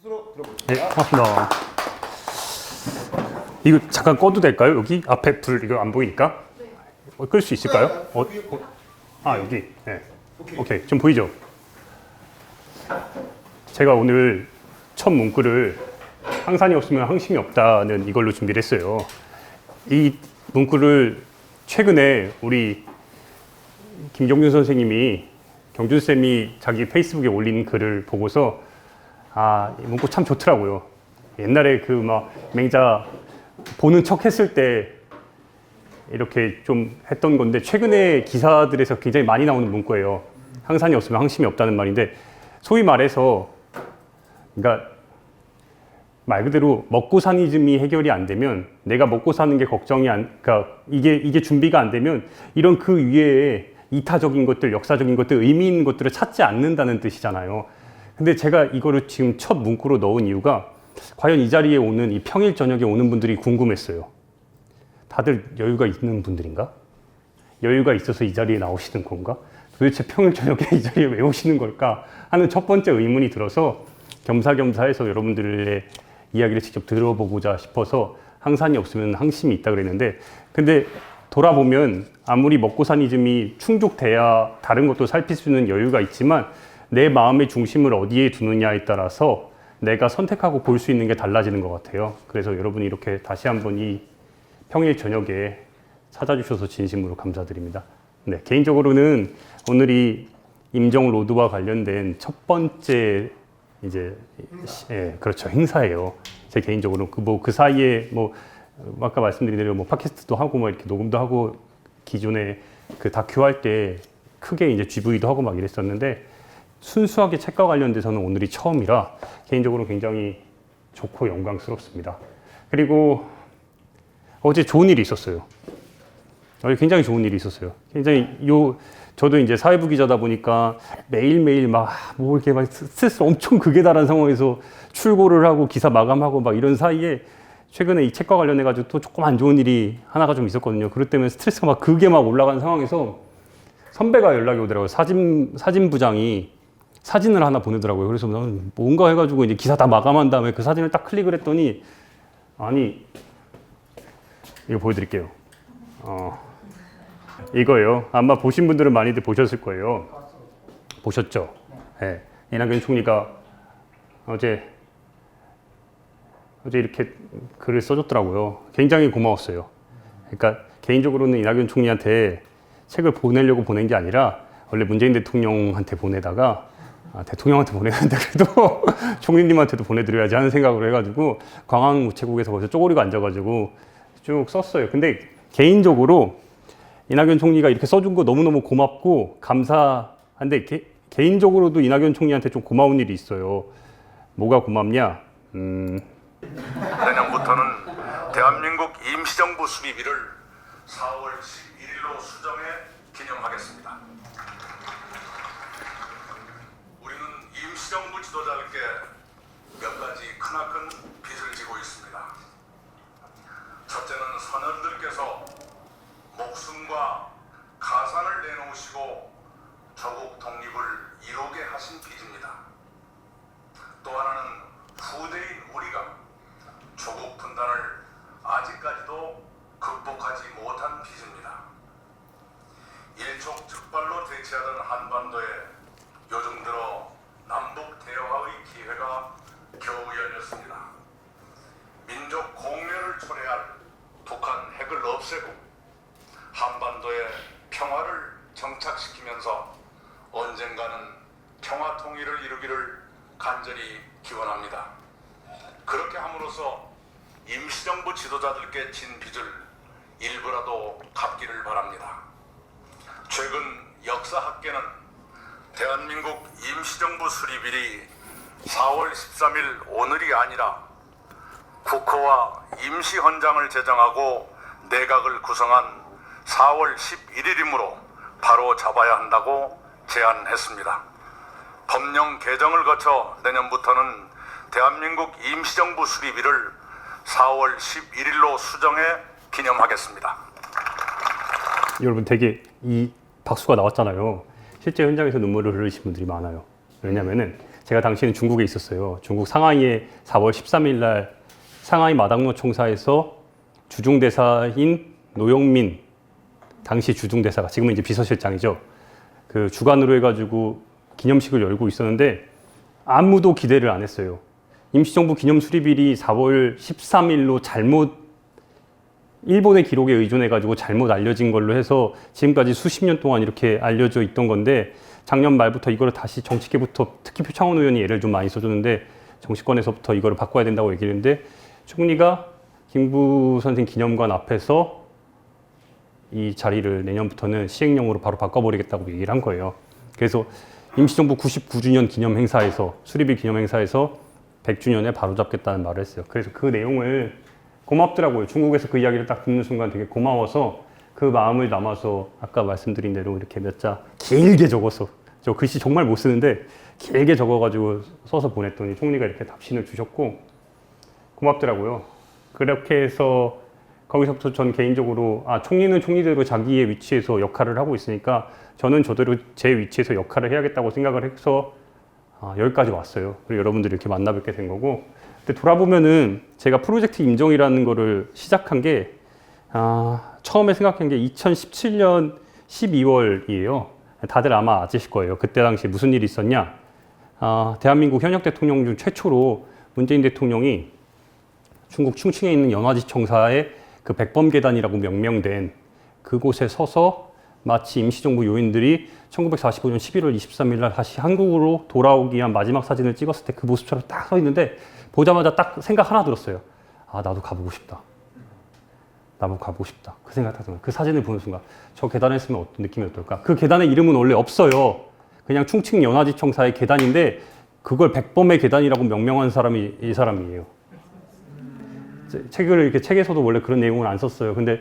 수로 네, 들어보겠습니다. 고맙습니다. 이거 잠깐 꺼도 될까요? 여기 앞에 불 이거 안 보이니까? 끌 수 있을까요? 여기. 네. 오케이. 좀 보이죠? 제가 오늘 첫 문구를 항산이 없으면 항심이 없다는 이걸로 준비를 했어요. 이 문구를 최근에 우리 김경준 선생님이 경준쌤이 자기 페이스북에 올린 글을 보고서 이 문구 참 좋더라고요. 옛날에 그 막 맹자 보는 척 했을 때 이렇게 좀 했던 건데 최근에 기사들에서 굉장히 많이 나오는 문구예요. 항산이 없으면 항심이 없다는 말인데 소위 말해서 그러니까 말 그대로 먹고 사니즘이 해결이 안 되면 내가 먹고 사는 게 그러니까 이게 준비가 안 되면 이런 그 위에 이타적인 것들, 역사적인 것들, 의미 있는 것들을 찾지 않는다는 뜻이잖아요. 근데 제가 이거를 지금 첫 문구로 넣은 이유가 과연 이 자리에 오는 이 평일 저녁에 오는 분들이 궁금했어요. 다들 여유가 있는 분들인가? 여유가 있어서 이 자리에 나오시는 건가? 도대체 평일 저녁에 이 자리에 왜 오시는 걸까? 하는 첫 번째 의문이 들어서 겸사겸사해서 여러분들의 이야기를 직접 들어보고자 싶어서 항산이 없으면 항심이 있다 그랬는데 근데 돌아보면 아무리 먹고 사니즘이 충족돼야 다른 것도 살필 수 있는 여유가 있지만 내 마음의 중심을 어디에 두느냐에 따라서 내가 선택하고 볼 수 있는 게 달라지는 것 같아요. 그래서 여러분이 이렇게 다시 한번 이 평일 저녁에 찾아주셔서 진심으로 감사드립니다. 네, 개인적으로는 오늘이 임정 로드와 관련된 첫 번째 그렇죠, 행사예요. 제 개인적으로 그 사이에 아까 말씀드린 대로 팟캐스트도 하고 이렇게 녹음도 하고 기존에 그 다큐 할 때 크게 이제 GV도 하고 막 이랬었는데 순수하게 책과 관련돼서는 오늘이 처음이라 개인적으로 굉장히 좋고 영광스럽습니다. 그리고 어제 좋은 일이 있었어요. 어제 굉장히 좋은 일이 있었어요. 저도 이제 사회부 기자다 보니까 매일매일 이렇게 스트레스 엄청 극에 달한 상황에서 출고를 하고 기사 마감하고 이런 사이에 최근에 이 책과 관련해가지고 또 조금 안 좋은 일이 하나가 좀 있었거든요. 그것 때문에 스트레스가 극에 올라간 상황에서 선배가 연락이 오더라고요. 사진부장이 사진을 하나 보내더라고요. 그래서 나는 뭔가 해가지고 이제 기사 다 마감한 다음에 그 사진을 딱 클릭을 했더니 이거 보여드릴게요. 이거예요. 아마 보신 분들은 많이들 보셨을 거예요. 보셨죠? 네. 이낙연 총리가 어제 이렇게 글을 써줬더라고요. 굉장히 고마웠어요. 그러니까 개인적으로는 이낙연 총리한테 책을 보내려고 보낸 게 아니라 원래 문재인 대통령한테 보내다가 대통령한테 보내는데 그래도 총리님한테도 보내드려야지 하는 생각으로 해가지고 광항 우체국에서 거기서 쪼그리고 앉아가지고 쭉 썼어요. 근데 개인적으로 이낙연 총리가 이렇게 써준 거 너무너무 고맙고 감사한데 개인적으로도 이낙연 총리한테 좀 고마운 일이 있어요. 뭐가 고맙냐? 내년부터는 대한민국 임시정부 수립일을 4월 11일로 수정해 기념하겠습니다. 우리는 임시정부 지도자들께 몇 가지 크나큰 빚을 지고 있습니다. 첫째는 선열들께서 목숨과 가산을 내놓으시고 조국 독립을 이루게 하신 빚입니다. 또 하나는 후대인 우리가 조국 분단을 아직까지도 극복하지 못한 빚입니다. 일촉즉발로 대치하던 한반도에 요즘 들어 남북 대화의 기회가 겨우 열렸습니다. 민족 공멸을 초래할 북한 핵을 없애고 한반도에 평화를 정착시키면서 언젠가는 평화 통일을 이루기를 간절히 기원합니다. 그렇게 함으로써 임시정부 지도자들께 진 빚을 일부라도 갚기를 바랍니다. 최근 역사학계는 대한민국 임시정부 수립일이 4월 13일 오늘이 아니라 국호와 임시헌장을 제정하고 내각을 구성한 4월 11일이므로 바로 잡아야 한다고 제안했습니다. 법령 개정을 거쳐 내년부터는 대한민국 임시정부 수립일을 4월 11일로 수정해 기념하겠습니다. 여러분 되게 이 박수가 나왔잖아요. 실제 현장에서 눈물을 흘리신 분들이 많아요. 왜냐면은 제가 당시에는 중국에 있었어요. 중국 상하이에 4월 13일 날 상하이 마당노 총사에서 주중대사인 노영민 당시 주중대사가 지금은 이제 비서실장이죠. 그 주관으로 해가지고 기념식을 열고 있었는데 아무도 기대를 안 했어요. 임시정부 기념 수립일이 4월 13일로 잘못 일본의 기록에 의존해가지고 잘못 알려진 걸로 해서 지금까지 수십 년 동안 이렇게 알려져 있던 건데 작년 말부터 이거를 다시 정치계부터 특히 표창원 의원이 예를 좀 많이 써줬는데 정치권에서부터 이거를 바꿔야 된다고 얘기를 했는데 총리가 김구 선생 기념관 앞에서 이 자리를 내년부터는 시행령으로 바로 바꿔버리겠다고 얘기를 한 거예요. 그래서 임시정부 99주년 기념 행사에서 수립일 기념 행사에서 100주년에 바로잡겠다는 말을 했어요. 그래서 그 내용을 고맙더라고요. 중국에서 그 이야기를 딱 듣는 순간 되게 고마워서 그 마음을 담아서 아까 말씀드린 대로 이렇게 몇 자 길게 적어서 저 글씨 정말 못 쓰는데 길게 적어가지고 써서 보냈더니 총리가 이렇게 답신을 주셨고 고맙더라고요. 그렇게 해서 거기서부터 전 개인적으로 총리는 총리대로 자기의 위치에서 역할을 하고 있으니까 저는 저대로 제 위치에서 역할을 해야겠다고 생각을 해서 여기까지 왔어요. 그리고 여러분들이 이렇게 만나 뵙게 된 거고 근데 돌아보면은 제가 프로젝트 임정이라는 거를 시작한 게 처음에 생각한 게 2017년 12월이에요. 다들 아마 아실 거예요. 그때 당시 무슨 일이 있었냐? 대한민국 현역 대통령 중 최초로 문재인 대통령이 중국 충칭에 있는 연화지청사의 그 백범계단이라고 명명된 그곳에 서서 마치 임시정부 요인들이 1945년 11월 23일 날 다시 한국으로 돌아오기 위한 마지막 사진을 찍었을 때 그 모습처럼 딱 서 있는데 보자마자 딱 생각 하나 들었어요. 나도 가보고 싶다. 나도 가보고 싶다. 그 생각 딱 들어요. 그 사진을 보는 순간 저 계단에 있으면 어떤 느낌이 어떨까? 그 계단의 이름은 원래 없어요. 그냥 충칭 연화지청사의 계단인데 그걸 백범의 계단이라고 명명한 사람이 이 사람이에요. 책을 이렇게 책에서도 원래 그런 내용을 안 썼어요. 근데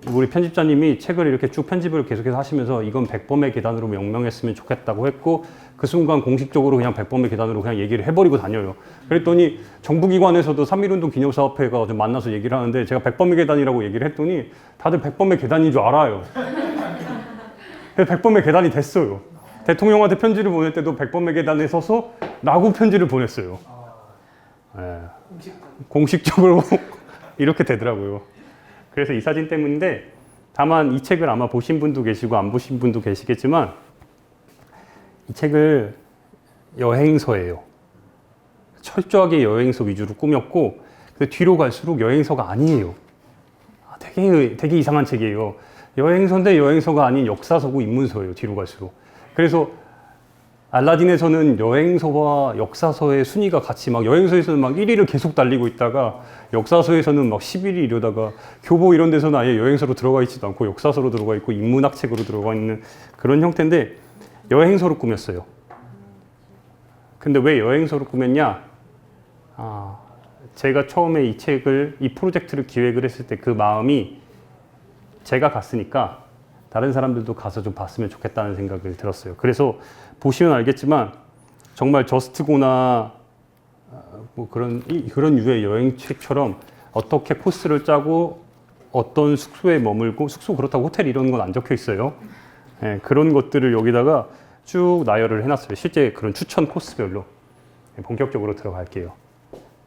우리 편집자님이 책을 이렇게 쭉 편집을 계속해서 하시면서 이건 백범의 계단으로 명명했으면 좋겠다고 했고 그 순간 공식적으로 그냥 백범의 계단으로 그냥 얘기를 해버리고 다녀요. 그랬더니 정부기관에서도 3.1운동 기념사업회가 좀 만나서 얘기를 하는데 제가 백범의 계단이라고 얘기를 했더니 다들 백범의 계단인 줄 알아요. 그래서 백범의 계단이 됐어요. 대통령한테 편지를 보낼 때도 백범의 계단에 서서 라고 편지를 보냈어요. 네. 공식적으로 이렇게 되더라고요. 그래서 이 사진 때문인데 다만 이 책을 아마 보신 분도 계시고 안 보신 분도 계시겠지만 이 책을 여행서예요. 철저하게 여행서 위주로 꾸몄고 근데 뒤로 갈수록 여행서가 아니에요. 되게 이상한 책이에요. 여행서인데 여행서가 아닌 역사서고 인문서예요. 뒤로 갈수록. 그래서 알라딘에서는 여행서와 역사서의 순위가 같이 막 여행서에서는 막 1위를 계속 달리고 있다가 역사서에서는 막 11위 이러다가 교보 이런 데서는 아예 여행서로 들어가 있지도 않고 역사서로 들어가 있고 인문학 책으로 들어가 있는 그런 형태인데 여행서로 꾸몄어요. 근데 왜 여행서로 꾸몄냐? 제가 처음에 이 프로젝트를 기획을 했을 때 그 마음이 제가 갔으니까 다른 사람들도 가서 좀 봤으면 좋겠다는 생각을 들었어요. 그래서 보시면 알겠지만 정말 저스트고나 뭐 그런 유의 여행책처럼 어떻게 코스를 짜고 어떤 숙소에 머물고 숙소 그렇다고 호텔 이런 건 안 적혀 있어요. 네, 그런 것들을 여기다가 쭉 나열을 해놨어요. 실제 그런 추천 코스별로. 네, 본격적으로 들어갈게요.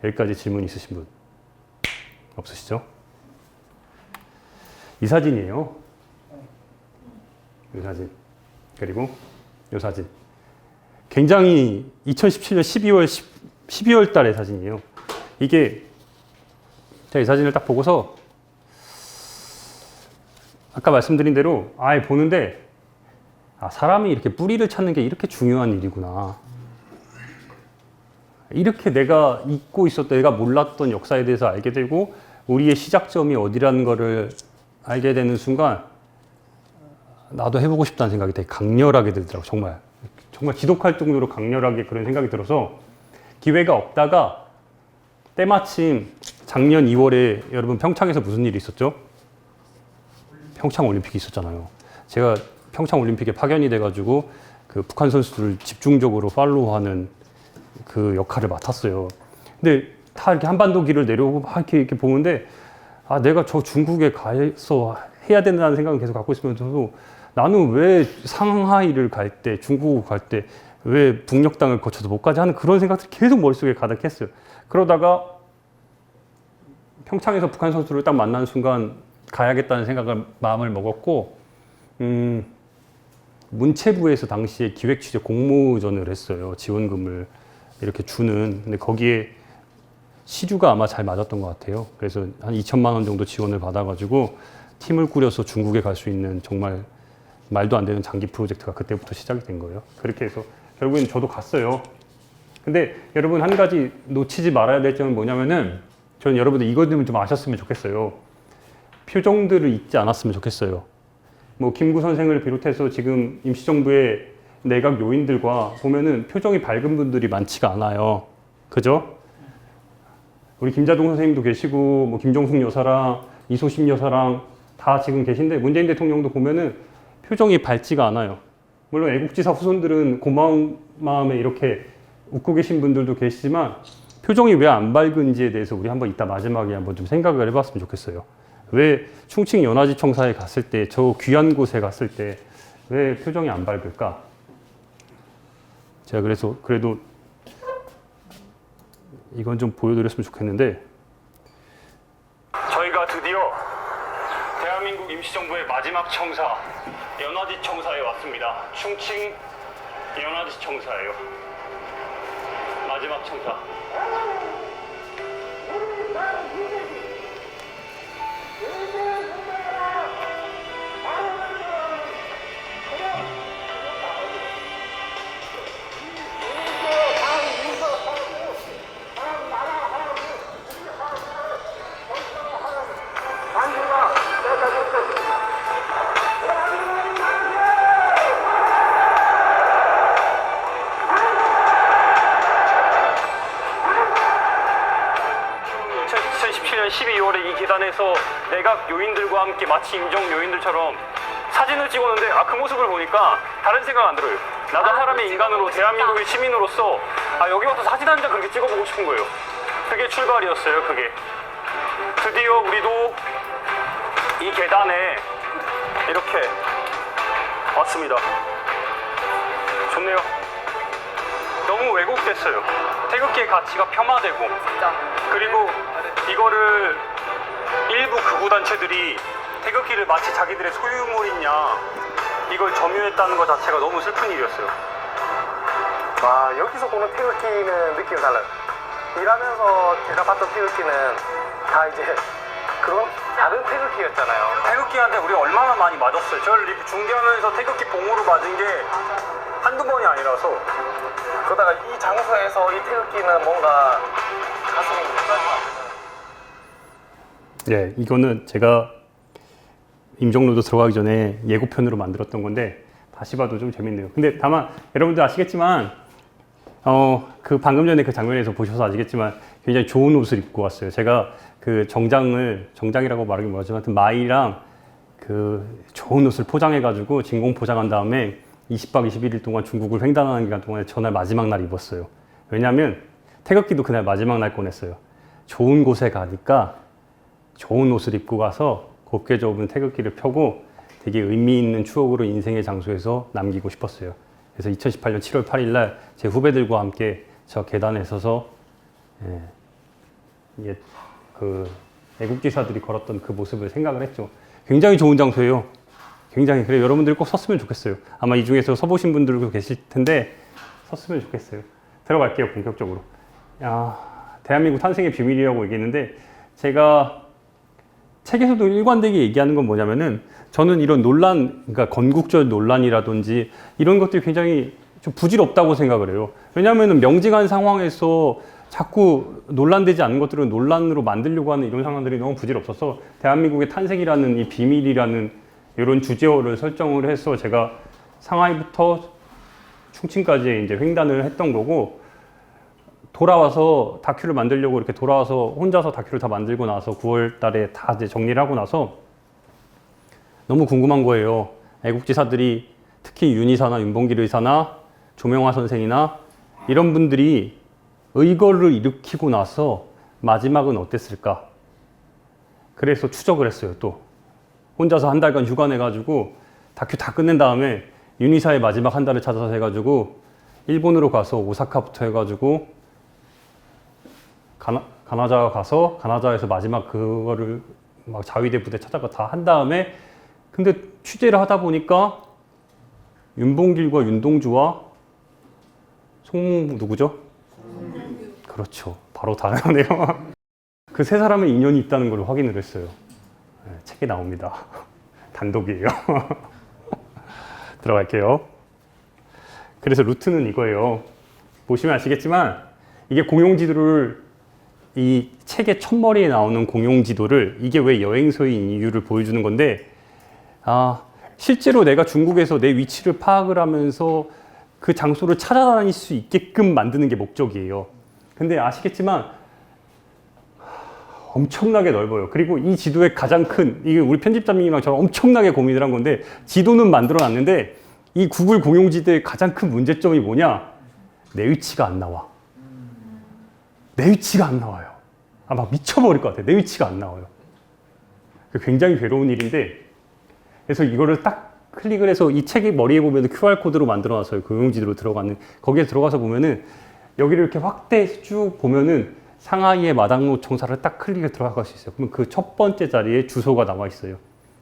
여기까지 질문 있으신 분 없으시죠? 이 사진이에요. 이 사진. 그리고 이 사진. 굉장히 2017년 12월 달의 사진이에요. 이게 제가 이 사진을 딱 보고서 아까 말씀드린 대로 보는데 사람이 이렇게 뿌리를 찾는 게 이렇게 중요한 일이구나. 이렇게 내가 잊고 있었던 내가 몰랐던 역사에 대해서 알게 되고 우리의 시작점이 어디라는 거를 알게 되는 순간 나도 해보고 싶다는 생각이 되게 강렬하게 들더라고요. 정말 지독할 정도로 강렬하게 그런 생각이 들어서 기회가 없다가 때마침 작년 2월에 여러분 평창에서 무슨 일이 있었죠? 평창 올림픽이 있었잖아요. 제가 평창 올림픽에 파견이 돼가지고 그 북한 선수들을 집중적으로 팔로우하는 그 역할을 맡았어요. 근데 다 이렇게 한반도 길을 내려오고 막 이렇게 보는데 내가 저 중국에 가서 해야 된다는 생각을 계속 갖고 있으면서도 나는 왜 상하이를 갈 때, 중국을 갈 때 왜 북녘땅을 거쳐서 못 가지 하는 그런 생각들이 계속 머릿속에 가득했어요. 그러다가 평창에서 북한 선수를 딱 만나는 순간 가야겠다는 생각을 마음을 먹었고 문체부에서 당시에 기획취재 공모전을 했어요. 지원금을 이렇게 주는. 근데 거기에 시류가 아마 잘 맞았던 것 같아요. 그래서 한 2천만 원 정도 지원을 받아가지고 팀을 꾸려서 중국에 갈 수 있는 정말 말도 안 되는 장기 프로젝트가 그때부터 시작이 된 거예요. 그렇게 해서 결국엔 저도 갔어요. 근데 여러분 한 가지 놓치지 말아야 될 점은 뭐냐면은 저는 여러분들 이거는 좀 아셨으면 좋겠어요. 표정들을 잊지 않았으면 좋겠어요. 뭐 김구 선생을 비롯해서 지금 임시정부의 내각 요인들과 보면은 표정이 밝은 분들이 많지가 않아요. 그죠? 우리 김자동 선생님도 계시고 뭐 김정숙 여사랑 이소심 여사랑 다 지금 계신데 문재인 대통령도 보면은 표정이 밝지가 않아요. 물론 애국지사 후손들은 고마운 마음에 이렇게 웃고 계신 분들도 계시지만 표정이 왜 안 밝은지에 대해서 우리 한번 이따 마지막에 한번 좀 생각을 해봤으면 좋겠어요. 왜 충칭 연화지 청사에 갔을 때, 저 귀한 곳에 갔을 때 왜 표정이 안 밝을까? 제가 그래서 그래도 이건 좀 보여드렸으면 좋겠는데 저희가 드디어 대한민국 임시정부의 마지막 청사 연화지 청사에 왔습니다. 충칭 연화지 청사예요. 마지막 청사. 이 계단에서 내각 요인들과 함께 마치 임정 요인들처럼 사진을 찍었는데 그 모습을 보니까 다른 생각 안 들어요. 나도 사람의 인간으로 대한민국의 시민으로서 여기 와서 사진 한 장 그렇게 찍어보고 싶은 거예요. 그게 출발이었어요. 그게 드디어 우리도 이 계단에 이렇게 왔습니다. 좋네요. 너무 왜곡됐어요. 태극기의 가치가 폄하되고 그리고 이거를 일부 극우 단체들이 태극기를 마치 자기들의 소유물이냐 이걸 점유했다는 것 자체가 너무 슬픈 일이었어요. 여기서 보는 태극기는 느낌이 달라요. 일하면서 제가 봤던 태극기는 다 이제 그런 다른 태극기였잖아요. 태극기한테 우리 얼마나 많이 맞았어요. 저를 이렇게 중계하면서 태극기 봉으로 맞은 게 한두 번이 아니라서. 그러다가 이 장소에서 이 태극기는 뭔가 가슴이 뭉클할 것 같아요. 네, 이거는 제가 임종로도 들어가기 전에 예고편으로 만들었던 건데 다시 봐도 좀 재밌네요. 근데 다만 여러분들 아시겠지만 그 방금 전에 그 장면에서 보셔서 아시겠지만 굉장히 좋은 옷을 입고 왔어요. 제가 그 정장이라고 말하기 뭐하지만 하여튼 마이랑 그 좋은 옷을 포장해가지고 진공 포장한 다음에 20박 21일 동안 중국을 횡단하는 기간 동안에 전날 마지막 날 입었어요. 왜냐하면 태극기도 그날 마지막 날 꺼냈어요. 좋은 곳에 가니까 좋은 옷을 입고 가서 곱게 접은 태극기를 펴고 되게 의미 있는 추억으로 인생의 장소에서 남기고 싶었어요. 그래서 2018년 7월 8일 날 제 후배들과 함께 저 계단에 서서 그 애국지사들이 걸었던 그 모습을 생각을 했죠. 굉장히 좋은 장소예요. 굉장히. 그래 여러분들이 꼭 섰으면 좋겠어요. 아마 이 중에서 서보신 분들도 계실 텐데 섰으면 좋겠어요. 들어갈게요. 본격적으로. 대한민국 탄생의 비밀이라고 얘기했는데 제가 책에서도 일관되게 얘기하는 건 뭐냐면은 저는 이런 논란, 그러니까 건국절 논란이라든지 이런 것들이 굉장히 좀 부질없다고 생각을 해요. 왜냐하면 명징한 상황에서 자꾸 논란되지 않는 것들은 논란으로 만들려고 하는 이런 상황들이 너무 부질없어서 대한민국의 탄생이라는 이 비밀이라는 이런 주제어를 설정을 해서 제가 상하이부터 충칭까지 이제 횡단을 했던 거고 돌아와서 다큐를 만들려고 이렇게 돌아와서 혼자서 다큐를 다 만들고 나서 9월 달에 다 이제 정리를 하고 나서 너무 궁금한 거예요. 애국지사들이 특히 윤이사나 윤봉길 의사나 조명화 선생이나 이런 분들이 의거를 일으키고 나서 마지막은 어땠을까? 그래서 추적을 했어요. 또 혼자서 한 달간 휴가 내가지고 다큐 다 끝낸 다음에 윤이사의 마지막 한 달을 찾아서 해가지고 일본으로 가서 오사카부터 해가지고 가나자 가서 가나자에서 마지막 그거를 막 자위대 부대 찾아가 다 한 다음에 근데 취재를 하다 보니까 윤봉길과 윤동주와 누구죠? 그렇죠. 바로 다 나오네요. 그 세 사람의 인연이 있다는 걸 확인을 했어요. 네, 책에 나옵니다. 단독이에요. 들어갈게요. 그래서 루트는 이거예요. 보시면 아시겠지만 이게 공용지도를 이 책의 첫머리에 나오는 공용지도를 이게 왜 여행소인 이유를 보여주는 건데 실제로 내가 중국에서 내 위치를 파악을 하면서 그 장소를 찾아다닐 수 있게끔 만드는 게 목적이에요. 근데 아시겠지만 엄청나게 넓어요. 그리고 이 지도의 가장 큰, 이게 우리 편집자님이랑 저랑 엄청나게 고민을 한 건데 지도는 만들어 놨는데 이 구글 공용지도의 가장 큰 문제점이 뭐냐? 내 위치가 안 나와. 내 위치가 안 나와요. 막 미쳐버릴 것 같아요. 내 위치가 안 나와요. 굉장히 괴로운 일인데 그래서 이거를 딱 클릭을 해서 이 책의 머리에 보면 QR코드로 만들어 놨어요. 공용지도로 들어가는. 거기에 들어가서 보면은 여기를 이렇게 확대해서 쭉 보면은 상하이의 마당로 청사를 딱 클릭해 들어갈 수 있어요. 그러면 그 첫 번째 자리에 주소가 나와 있어요.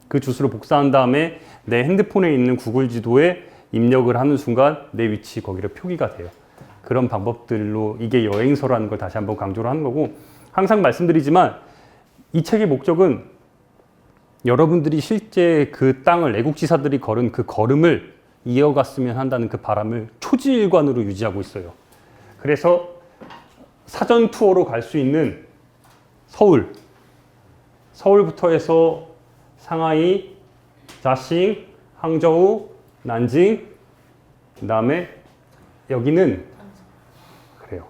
그 주소를 복사한 다음에 내 핸드폰에 있는 구글 지도에 입력을 하는 순간 내 위치 거기를 표기가 돼요. 그런 방법들로 이게 여행서라는 걸 다시 한번 강조를 하는 거고 항상 말씀드리지만 이 책의 목적은 여러분들이 실제 그 땅을 애국지사들이 걸은 그 걸음을 이어갔으면 한다는 그 바람을 초지일관으로 유지하고 있어요. 그래서 사전 투어로 갈 수 있는 서울부터 해서 상하이, 자싱, 항저우, 난징, 그 다음에 여기는 그래요.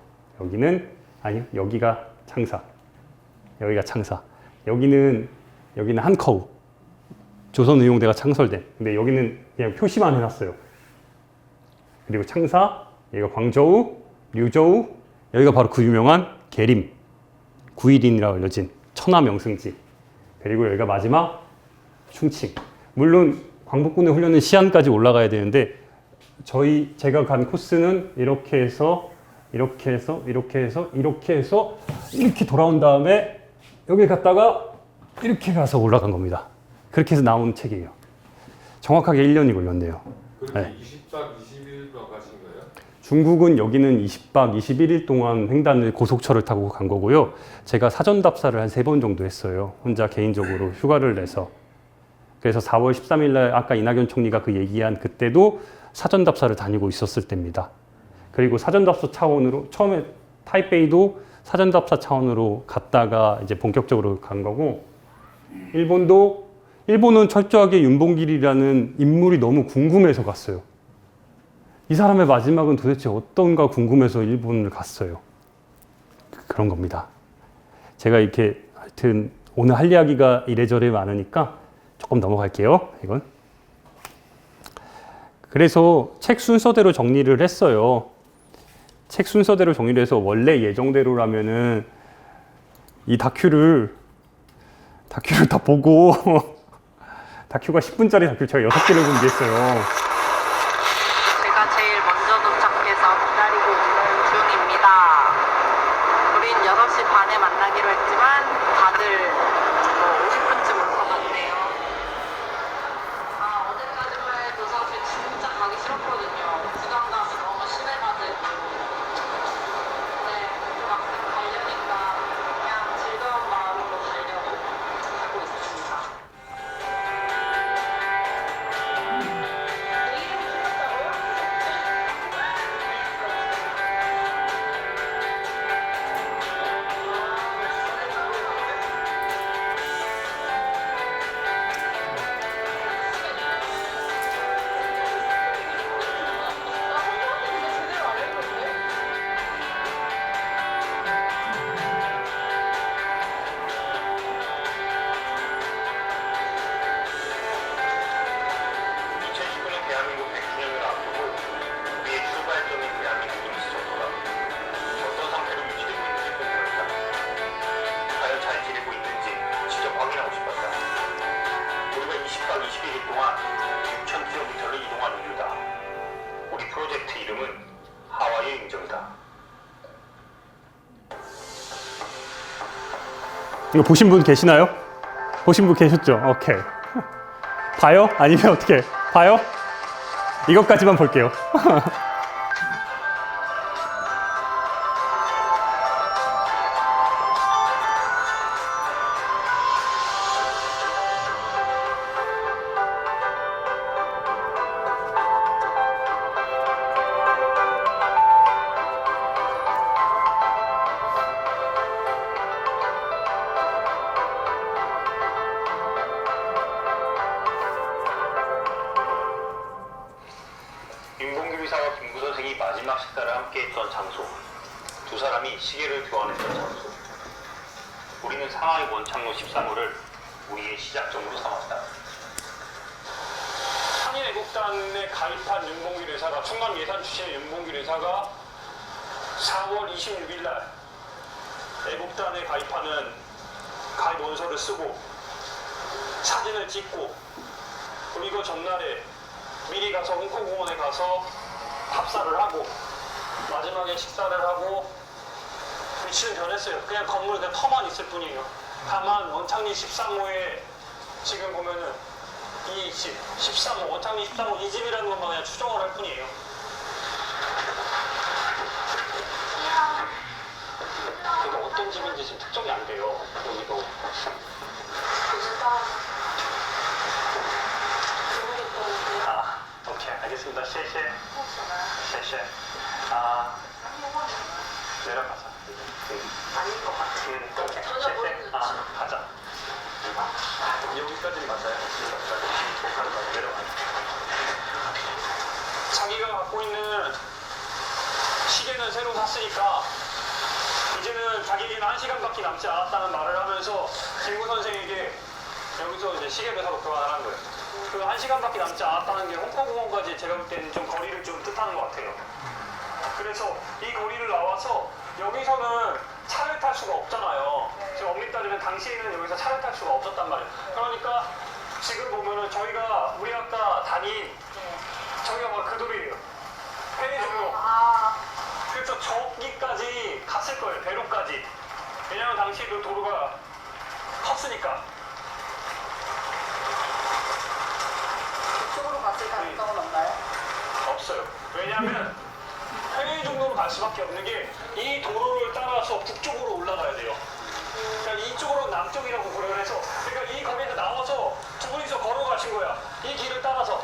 여기가 창사. 여기는 한커우. 조선의용대가 창설된. 근데 여기는 그냥 표시만 해놨어요. 그리고 창사, 여기가 광저우, 류저우, 여기가 바로 그 유명한 계림, 구일인이라고 알려진 천하명승지. 그리고 여기가 마지막 충칭. 물론 광복군의 훈련은 시안까지 올라가야 되는데 제가 간 코스는 이렇게 해서 이렇게 돌아온 다음에 여기 갔다가 이렇게 가서 올라간 겁니다. 그렇게 해서 나온 책이에요. 정확하게 1년이 걸렸네요. 그렇게 네. 20박 21일 가신 거예요? 중국은 여기는 20박 21일 동안 횡단을 고속철을 타고 간 거고요. 제가 사전 답사를 한 3번 정도 했어요. 혼자 개인적으로 휴가를 내서. 그래서 4월 13일 날 아까 이낙연 총리가 그 얘기한 그때도 사전 답사를 다니고 있었을 때입니다. 그리고 사전 답사 차원으로 처음에 타이베이도 사전 답사 차원으로 갔다가 이제 본격적으로 간 거고 일본은 철저하게 윤봉길이라는 인물이 너무 궁금해서 갔어요. 이 사람의 마지막은 도대체 어떤가 궁금해서 일본을 갔어요. 그런 겁니다. 제가 이렇게 하여튼 오늘 할 이야기가 이래저래 많으니까 조금 넘어갈게요. 이건. 그래서 책 순서대로 정리를 했어요. 책 순서대로 정리를 해서 원래 예정대로라면은 이 다큐를 다 보고 다큐가 10분짜리 다큐 제가 6개를 준비했어요. 제가 제일 먼저 도착해서 기다리고 있는 중입니다. 우린 6시 반에 만나기로 했지만 다들 50분쯤 올 것 같네요. 어제까지만 해도 사실 진짜 가기 싫었거든요. 부담 감이 너무 심해가지고. 네, 막상 가려니까 그냥 즐거운 마음으로 가려고 하고 있습니다. 예정이다. 이거 보신 분 계시나요? 보신 분 계셨죠? 오케이. 봐요? 아니면 어떻게? 봐요? 이것까지만 볼게요. 윤봉길 의사와 김구 선생이 마지막 식사를 함께했던 장소, 두 사람이 시계를 교환했던 장소. 우리는 상하이 원창로 13호를 우리의 시작점으로 삼았다. 한인애국단에 가입한 윤봉길 의사가, 충남 예산 출신의 윤봉길 의사가 4월 26일 날 애국단에 가입하는 가입 원서를 쓰고 사진을 찍고, 그리고 전날에 미리 가서 홍콩공원에 가서 밥사를 하고 마지막에 식사를 하고 위치는 변했어요. 그냥 건물 그냥 터만 있을 뿐이에요. 다만 원창리 13호에 지금 보면은 이 집 13호, 원창리 13호 이 집이라는 것만 그냥 추정을 할 뿐이에요. 그러니까 어떤 집인지 지금 특정이 안 돼요. 여기도. 아, 오케이, 알겠습니다. 셰셰. 셰셰. 아, 내려가자. 아닌 것 같아. 오케이. 전혀 셰셰. 모르는 아, 가자. 여기까지는 맞아요. 여기까지 내려가. 자기가 갖고 있는 시계는 새로 샀으니까 이제는 자기에게는 1시간밖에 남지 않았다는 말을 하면서 김구 선생에게 여기서 이제 시계를 사고 교환을 한 거예요. 그 1시간밖에 남지 않았다는 게 홍콩공원까지 제가 볼 때는 좀 거리를 좀 뜻하는 것 같아요. 그래서 이 거리를 나와서 여기서는 차를 탈 수가 없잖아요. 지금 엄밀히 따지면 당시에는 여기서 차를 탈 수가 없었단 말이에요. 그러니까 지금 보면은 저희가 우리 아까 다닌 저기가 막 그 도로예요. 편의점로. 그래서 저기까지 갔을 거예요. 배로까지. 왜냐면 당시 그 도로가 컸으니까. 그쪽으로 갔을 가능성은 없나요? 없어요. 왜냐면 편의점로로 갈 수밖에 없는 게 이 도로를 따라서 북쪽으로 올라가야 돼요. 그러니까 이쪽으로 남쪽이라고 고려를 해서, 그러니까 이 거리에서 나와서 두 분이서 걸어가신 거야. 이 길을 따라서.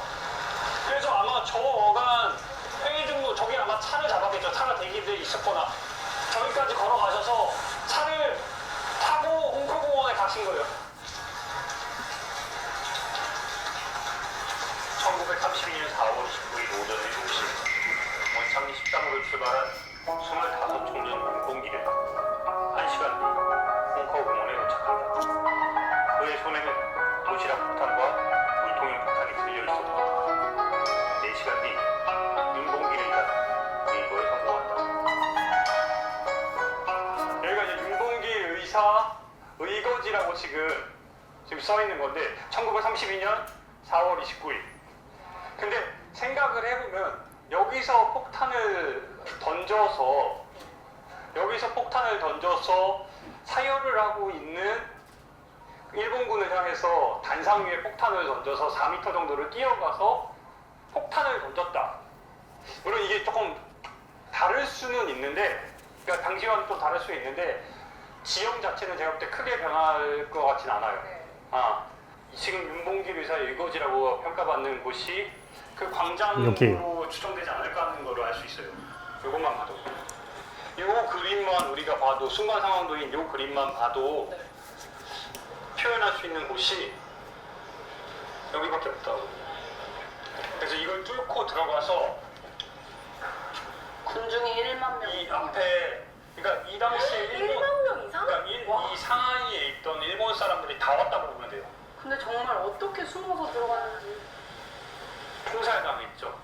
그래서 아마 저 어간 편의점로 저기 아마 차를 잡았겠죠. 차가 대기돼 있었거나 저기까지 걸어가셔서 차를 타고 홍콩공원에 가신 거예요. 1932년 4월 29일 오전 7시 원창리 13호를 출발한 25청년 윤봉길은 1시간 뒤 홍커공원에 도착한다. 그의 손에는 도시락 폭탄과 물통형 폭탄이 들려 있었다. 4시간 뒤 윤봉길의 일은 의거에 성공한다. 여기가 이제 윤봉길 의사 의거지라고 지금 써 있는 건데 1932년 4월 29일. 근데 생각을 해보면 여기서 폭탄을 던져서 사열을 하고 있는 일본군을 향해서 단상 위에 폭탄을 던져서 4m 정도를 뛰어가서 폭탄을 던졌다. 물론 이게 조금 다를 수는 있는데, 그러니까 당시와는 좀 다를 수 있는데 지형 자체는 제가 볼 때 크게 변할 것 같진 않아요. 지금 윤봉길 의사의 일거지라고 평가받는 곳이 그 광장으로 여기. 추정되지 않을까 하는 거로 알 수 있어요. 이것만 봐도. 요 그림만 우리가 봐도, 순간 상황도인 요 그림만 봐도 표현할 수 있는 곳이 여기밖에 없다고. 그래서 이걸 뚫고 들어가서 군중이 1만 명. 이 앞에, 그러니까 이 당시에 일본, 1만 명 이상? 그러니까 와. 이 상하이에 있던 일본 사람들이 다 왔다고 보면 돼요. 근데 정말 어떻게 숨어서 들어갔는지. 총살당했죠.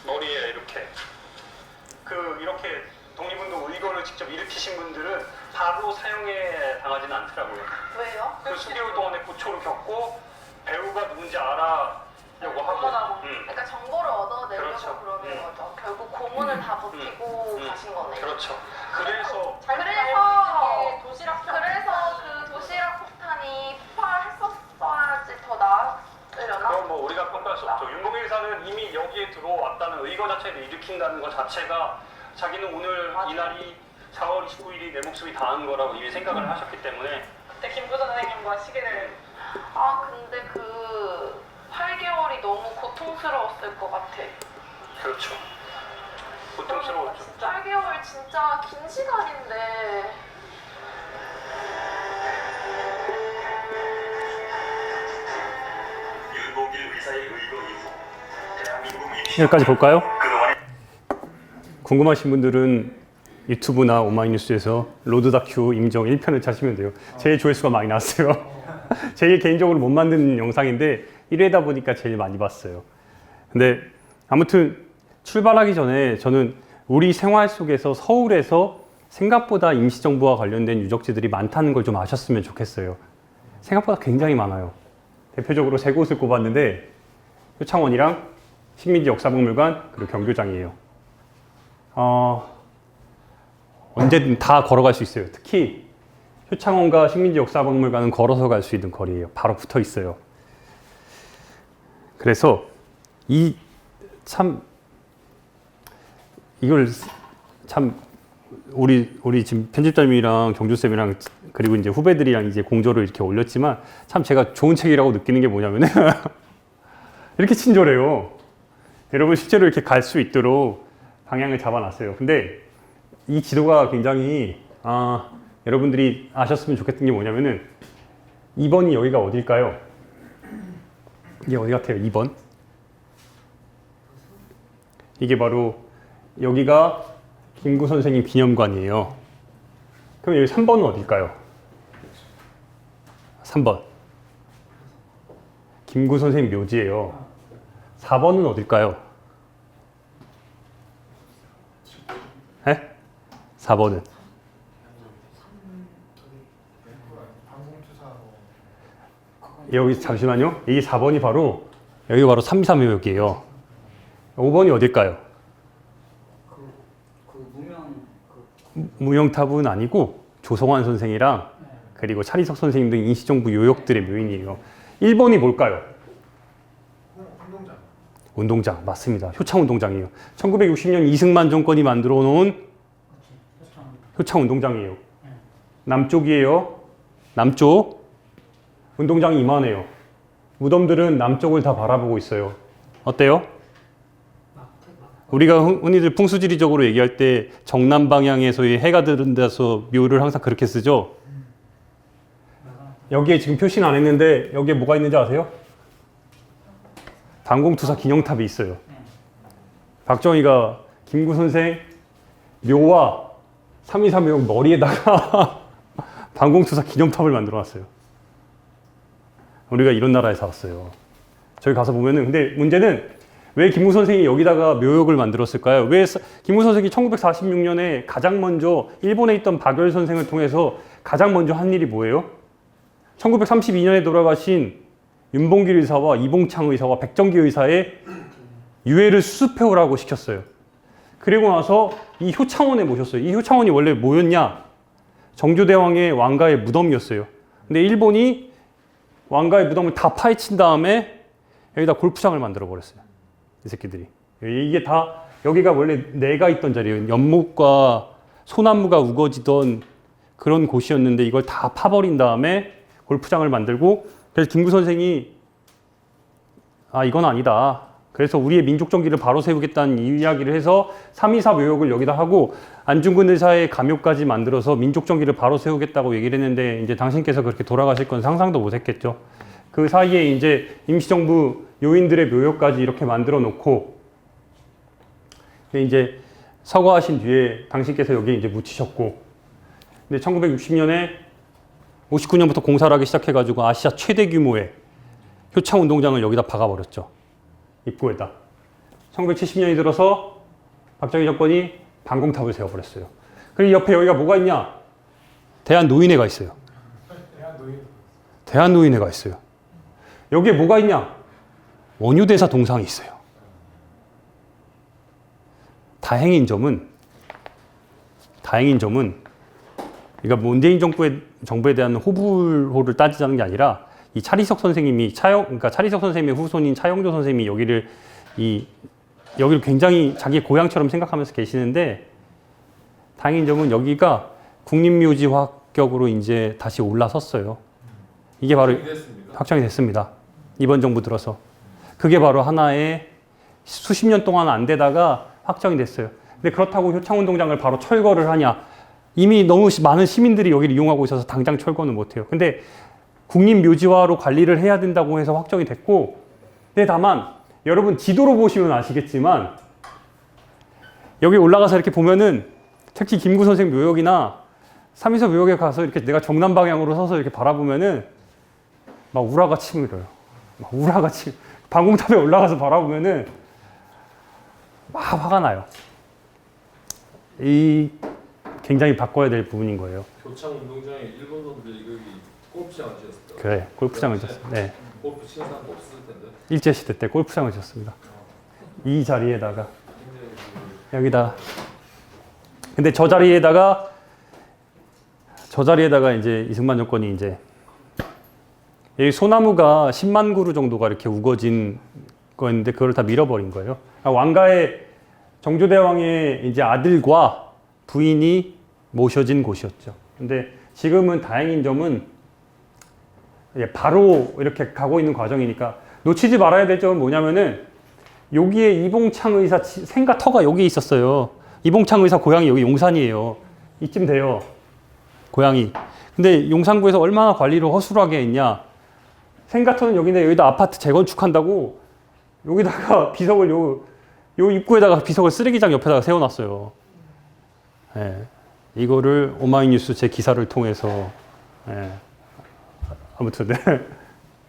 머리에 이렇게. 이렇게 독립운동 의거를 직접 일으키신 분들은 바로 사형에 당하지는 않더라고요. 왜요? 그 수개월 동안의 고초를 겪고 배우가 누군지 알아려고 하고. 그러니까 정보를 얻어내려고 그렇죠. 그러는 거죠. 결국 동원을 다 버티고 가신 거네요. 그렇죠. 그래서 그래서 그 도시락 폭탄이 폭발했었어야지 더 나았으려나? 그럼 뭐 우리가 평가할 수 없죠. 윤봉일사는 이미 여기에 들어왔다는 의거 자체를 일으킨다는 것 자체가 자기는 오늘 이날이 4월 29일이 내 목숨이 닿은 거라고 이미 생각을 하셨기 때문에 그때 김구 선생님과 시계를 근데 그 8개월이 너무 고통스러웠을 것 같아. 그렇죠. 고통스러웠죠. 8개월 진짜 긴 시간인데 윤봉길 의사의 의거 이후 대한민국 임시 여기까지 볼까요? 그동안의 궁금하신 분들은 유튜브나 오마이뉴스에서 로드 다큐 임정 1편을 찾으면 돼요. 제일 조회수가 많이 나왔어요. 제일 개인적으로 못 만든 영상인데 1회다 보니까 제일 많이 봤어요. 근데 아무튼 출발하기 전에 저는 우리 생활 속에서 서울에서 생각보다 임시정부와 관련된 유적지들이 많다는 걸 좀 아셨으면 좋겠어요. 생각보다 굉장히 많아요. 대표적으로 세 곳을 꼽았는데 효창원이랑 식민지 역사박물관 그리고 경교장이에요. 언제든 다 걸어갈 수 있어요. 특히 효창원과 식민지 역사박물관은 걸어서 갈 수 있는 거리예요. 바로 붙어 있어요. 그래서 이걸 참 우리 지금 편집자님이랑 경주쌤이랑 그리고 이제 후배들이랑 이제 공조를 이렇게 올렸지만 참 제가 좋은 책이라고 느끼는 게 뭐냐면은 이렇게 친절해요. 여러분 실제로 이렇게 갈 수 있도록 방향을 잡아놨어요. 근데 이 지도가 굉장히 여러분들이 아셨으면 좋겠던 게 뭐냐면은 2번이 여기가 어딜까요? 이게 어디 같아요? 2번. 이게 바로 여기가 김구 선생님 기념관이에요. 그럼 여기 3번은 어딜까요? 3번. 김구 선생님 묘지예요. 4번은 어딜까요? 네? 4번은? 여기 잠시만요. 이 4번이 바로 여기가 바로 323묘역이에요. 5번이 어딜까요? 무명탑은 아니고 조성환 선생이랑 그리고 차리석 선생님 등 임시정부 요역들의 묘인이에요. 1번이 뭘까요? 운동장 맞습니다. 효창운동장이에요. 1960년 이승만 정권이 만들어 놓은 효창운동장이에요. 남쪽이에요. 남쪽. 운동장이 이만해요. 무덤들은 남쪽을 다 바라보고 있어요. 어때요? 우리가 흔히들 풍수지리적으로 얘기할 때 정남 방향에서의 해가 들은데서 묘를 항상 그렇게 쓰죠. 여기에 지금 표시는 안 했는데 여기에 뭐가 있는지 아세요? 단공투사 기념탑이 있어요. 박정희가 김구 선생 묘와 323묘 머리에다가 단공투사 기념탑을 만들어 놨어요. 우리가 이런 나라에서 왔어요. 저기 가서 보면은 근데 문제는 왜 김구 선생이 여기다가 묘역을 만들었을까요? 왜 김구 선생이 1946년에 가장 먼저 일본에 있던 박열 선생을 통해서 가장 먼저 한 일이 뭐예요? 1932년에 돌아가신 윤봉길 의사와 이봉창 의사와 백정기 의사의 유해를 수습해오라고 시켰어요. 그리고 나서 이 효창원에 모셨어요. 이 효창원이 원래 뭐였냐? 정조대왕의 왕가의 무덤이었어요. 근데 일본이 왕가의 무덤을 다 파헤친 다음에 여기다 골프장을 만들어 버렸어요. 이 새끼들이. 이게 다 여기가 원래 내가 있던 자리예요. 연못과 소나무가 우거지던 그런 곳이었는데 이걸 다 파버린 다음에 골프장을 만들고 그래서 김구 선생이 이건 아니다. 그래서 우리의 민족 정기를 바로 세우겠다는 이야기를 해서 324 묘역을 여기다 하고 안중근 의사의 감욕까지 만들어서 민족 정기를 바로 세우겠다고 얘기를 했는데 이제 당신께서 그렇게 돌아가실 건 상상도 못 했겠죠. 그 사이에 이제 임시정부 요인들의 묘역까지 이렇게 만들어 놓고 이제 서거하신 뒤에 당신께서 여기에 이제 묻히셨고 근데 1960년에 59년부터 공사를 하기 시작해가지고 아시아 최대 규모의 효창운동장을 여기다 박아버렸죠. 입구에다. 1970년이 들어서 박정희 정권이 방공탑을 세워버렸어요. 그리고 옆에 여기가 뭐가 있냐? 대한노인회가 있어요. 대한노인회가 있어요. 여기에 뭐가 있냐? 원효대사 동상이 있어요. 다행인 점은 그러니까 문재인 정부에 대한 호불호를 따지자는 게 아니라 이 차리석 선생님이 그러니까 차리석 선생님의 후손인 차영조 선생님이 여기를 굉장히 자기 고향처럼 생각하면서 계시는데 다행인 점은 여기가 국립묘지학격으로 이제 다시 올라섰어요. 이게 바로 확정이 됐습니다. 이번 정부 들어서. 그게 바로 하나의 수십 년 동안 안 되다가 확정이 됐어요. 근데 그렇다고 효창운동장을 바로 철거를 하냐? 이미 너무 많은 시민들이 여기를 이용하고 있어서 당장 철거는 못해요. 근데 국립묘지화로 관리를 해야 된다고 해서 확정이 됐고, 근데 다만 여러분 지도로 보시면 아시겠지만 여기 올라가서 이렇게 보면은 특히 김구 선생 묘역이나 삼이서 묘역에 가서 이렇게 내가 정남 방향으로 서서 이렇게 바라보면은 막 우라가 치밀어요. 막 우라가 방공탑에 올라가서 바라보면은 막 화가 나요. 이 굉장히 바꿔야 될 부분인 거예요. 교창 운동장에 일본 놈들이 여기 골프장을 지었어요. 그래, 골프장을 지었어요. 네. 골프 치는 사람도 없을 텐데. 일제 시대 때 골프장을 지었습니다. 이 자리에다가 여기다. 근데 저 자리에다가 이제 이승만 정권이 이제 여기 소나무가 10만 그루 정도가 이렇게 우거진 거였는데 그걸 다 밀어버린 거예요. 왕가의 정조대왕의 이제 아들과 부인이 모셔진 곳이었죠. 근데 지금은 다행인 점은 바로 이렇게 가고 있는 과정이니까 놓치지 말아야 될 점은 뭐냐면은 여기에 이봉창 의사 생가터가 여기 있었어요. 이봉창 의사 고향이 여기 용산이에요. 이쯤 돼요. 고향이. 근데 용산구에서 얼마나 관리를 허술하게 했냐. 생가터는 여기인데 여기다 아파트 재건축한다고 여기다가 비석을 요 입구에다가 비석을 쓰레기장 옆에다가 세워놨어요. 예. 이거를 오마이뉴스 제 기사를 통해서 아무튼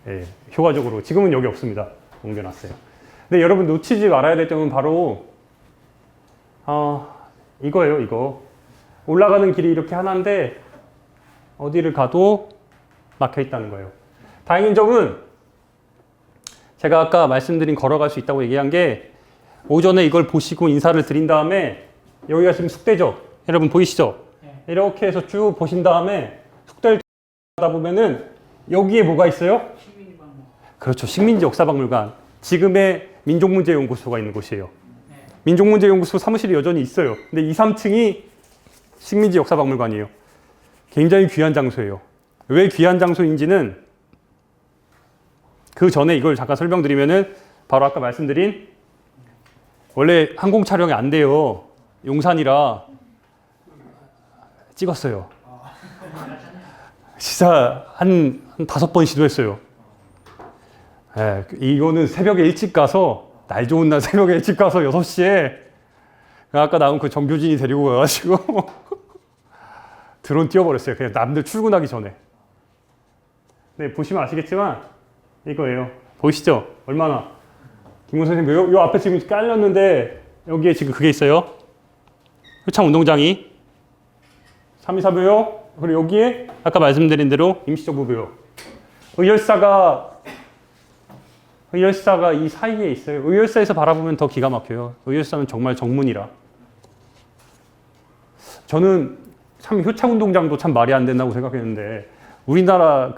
예. 효과적으로 지금은 여기 없습니다. 옮겨놨어요. 근데 여러분 놓치지 말아야 될 점은 바로 이거예요. 이거 올라가는 길이 이렇게 하나인데 어디를 가도 막혀 있다는 거예요. 다행인 점은 제가 아까 말씀드린 걸어갈 수 있다고 얘기한 게 오전에 이걸 보시고 인사를 드린 다음에 여기가 지금 숙대죠. 여러분 보이시죠? 이렇게 해서 쭉 보신 다음에 숙대를 가다 보면은 여기에 뭐가 있어요? 그렇죠. 식민지 역사박물관. 지금의 민족문제연구소가 있는 곳이에요. 민족문제연구소 사무실이 여전히 있어요. 근데 2, 3층이 식민지 역사박물관이에요. 굉장히 귀한 장소예요. 왜 귀한 장소인지는 그 전에 이걸 잠깐 설명드리면은 바로 아까 말씀드린 원래 항공 촬영이 안 돼요. 용산이라 찍었어요. 진짜 한 5번 시도했어요. 예, 이거는 새벽에 일찍 가서 날 좋은 날 새벽에 일찍 가서 6시에 아까 나온 그 정교진이 데리고 가가지고 드론 띄워버렸어요. 그냥 남들 출근하기 전에. 네, 보시면 아시겠지만 이거예요. 보이시죠? 얼마나 김구 선생님 요 앞에 지금 깔렸는데 여기에 지금 그게 있어요. 효창 운동장이 324묘역 그리고 여기에 아까 말씀드린 대로 임시정부묘역 의열사가 이 사이에 있어요. 의열사에서 바라보면 더 기가 막혀요. 의열사는 정말 정문이라. 저는 참 효창운동장도 참 말이 안 된다고 생각했는데 우리나라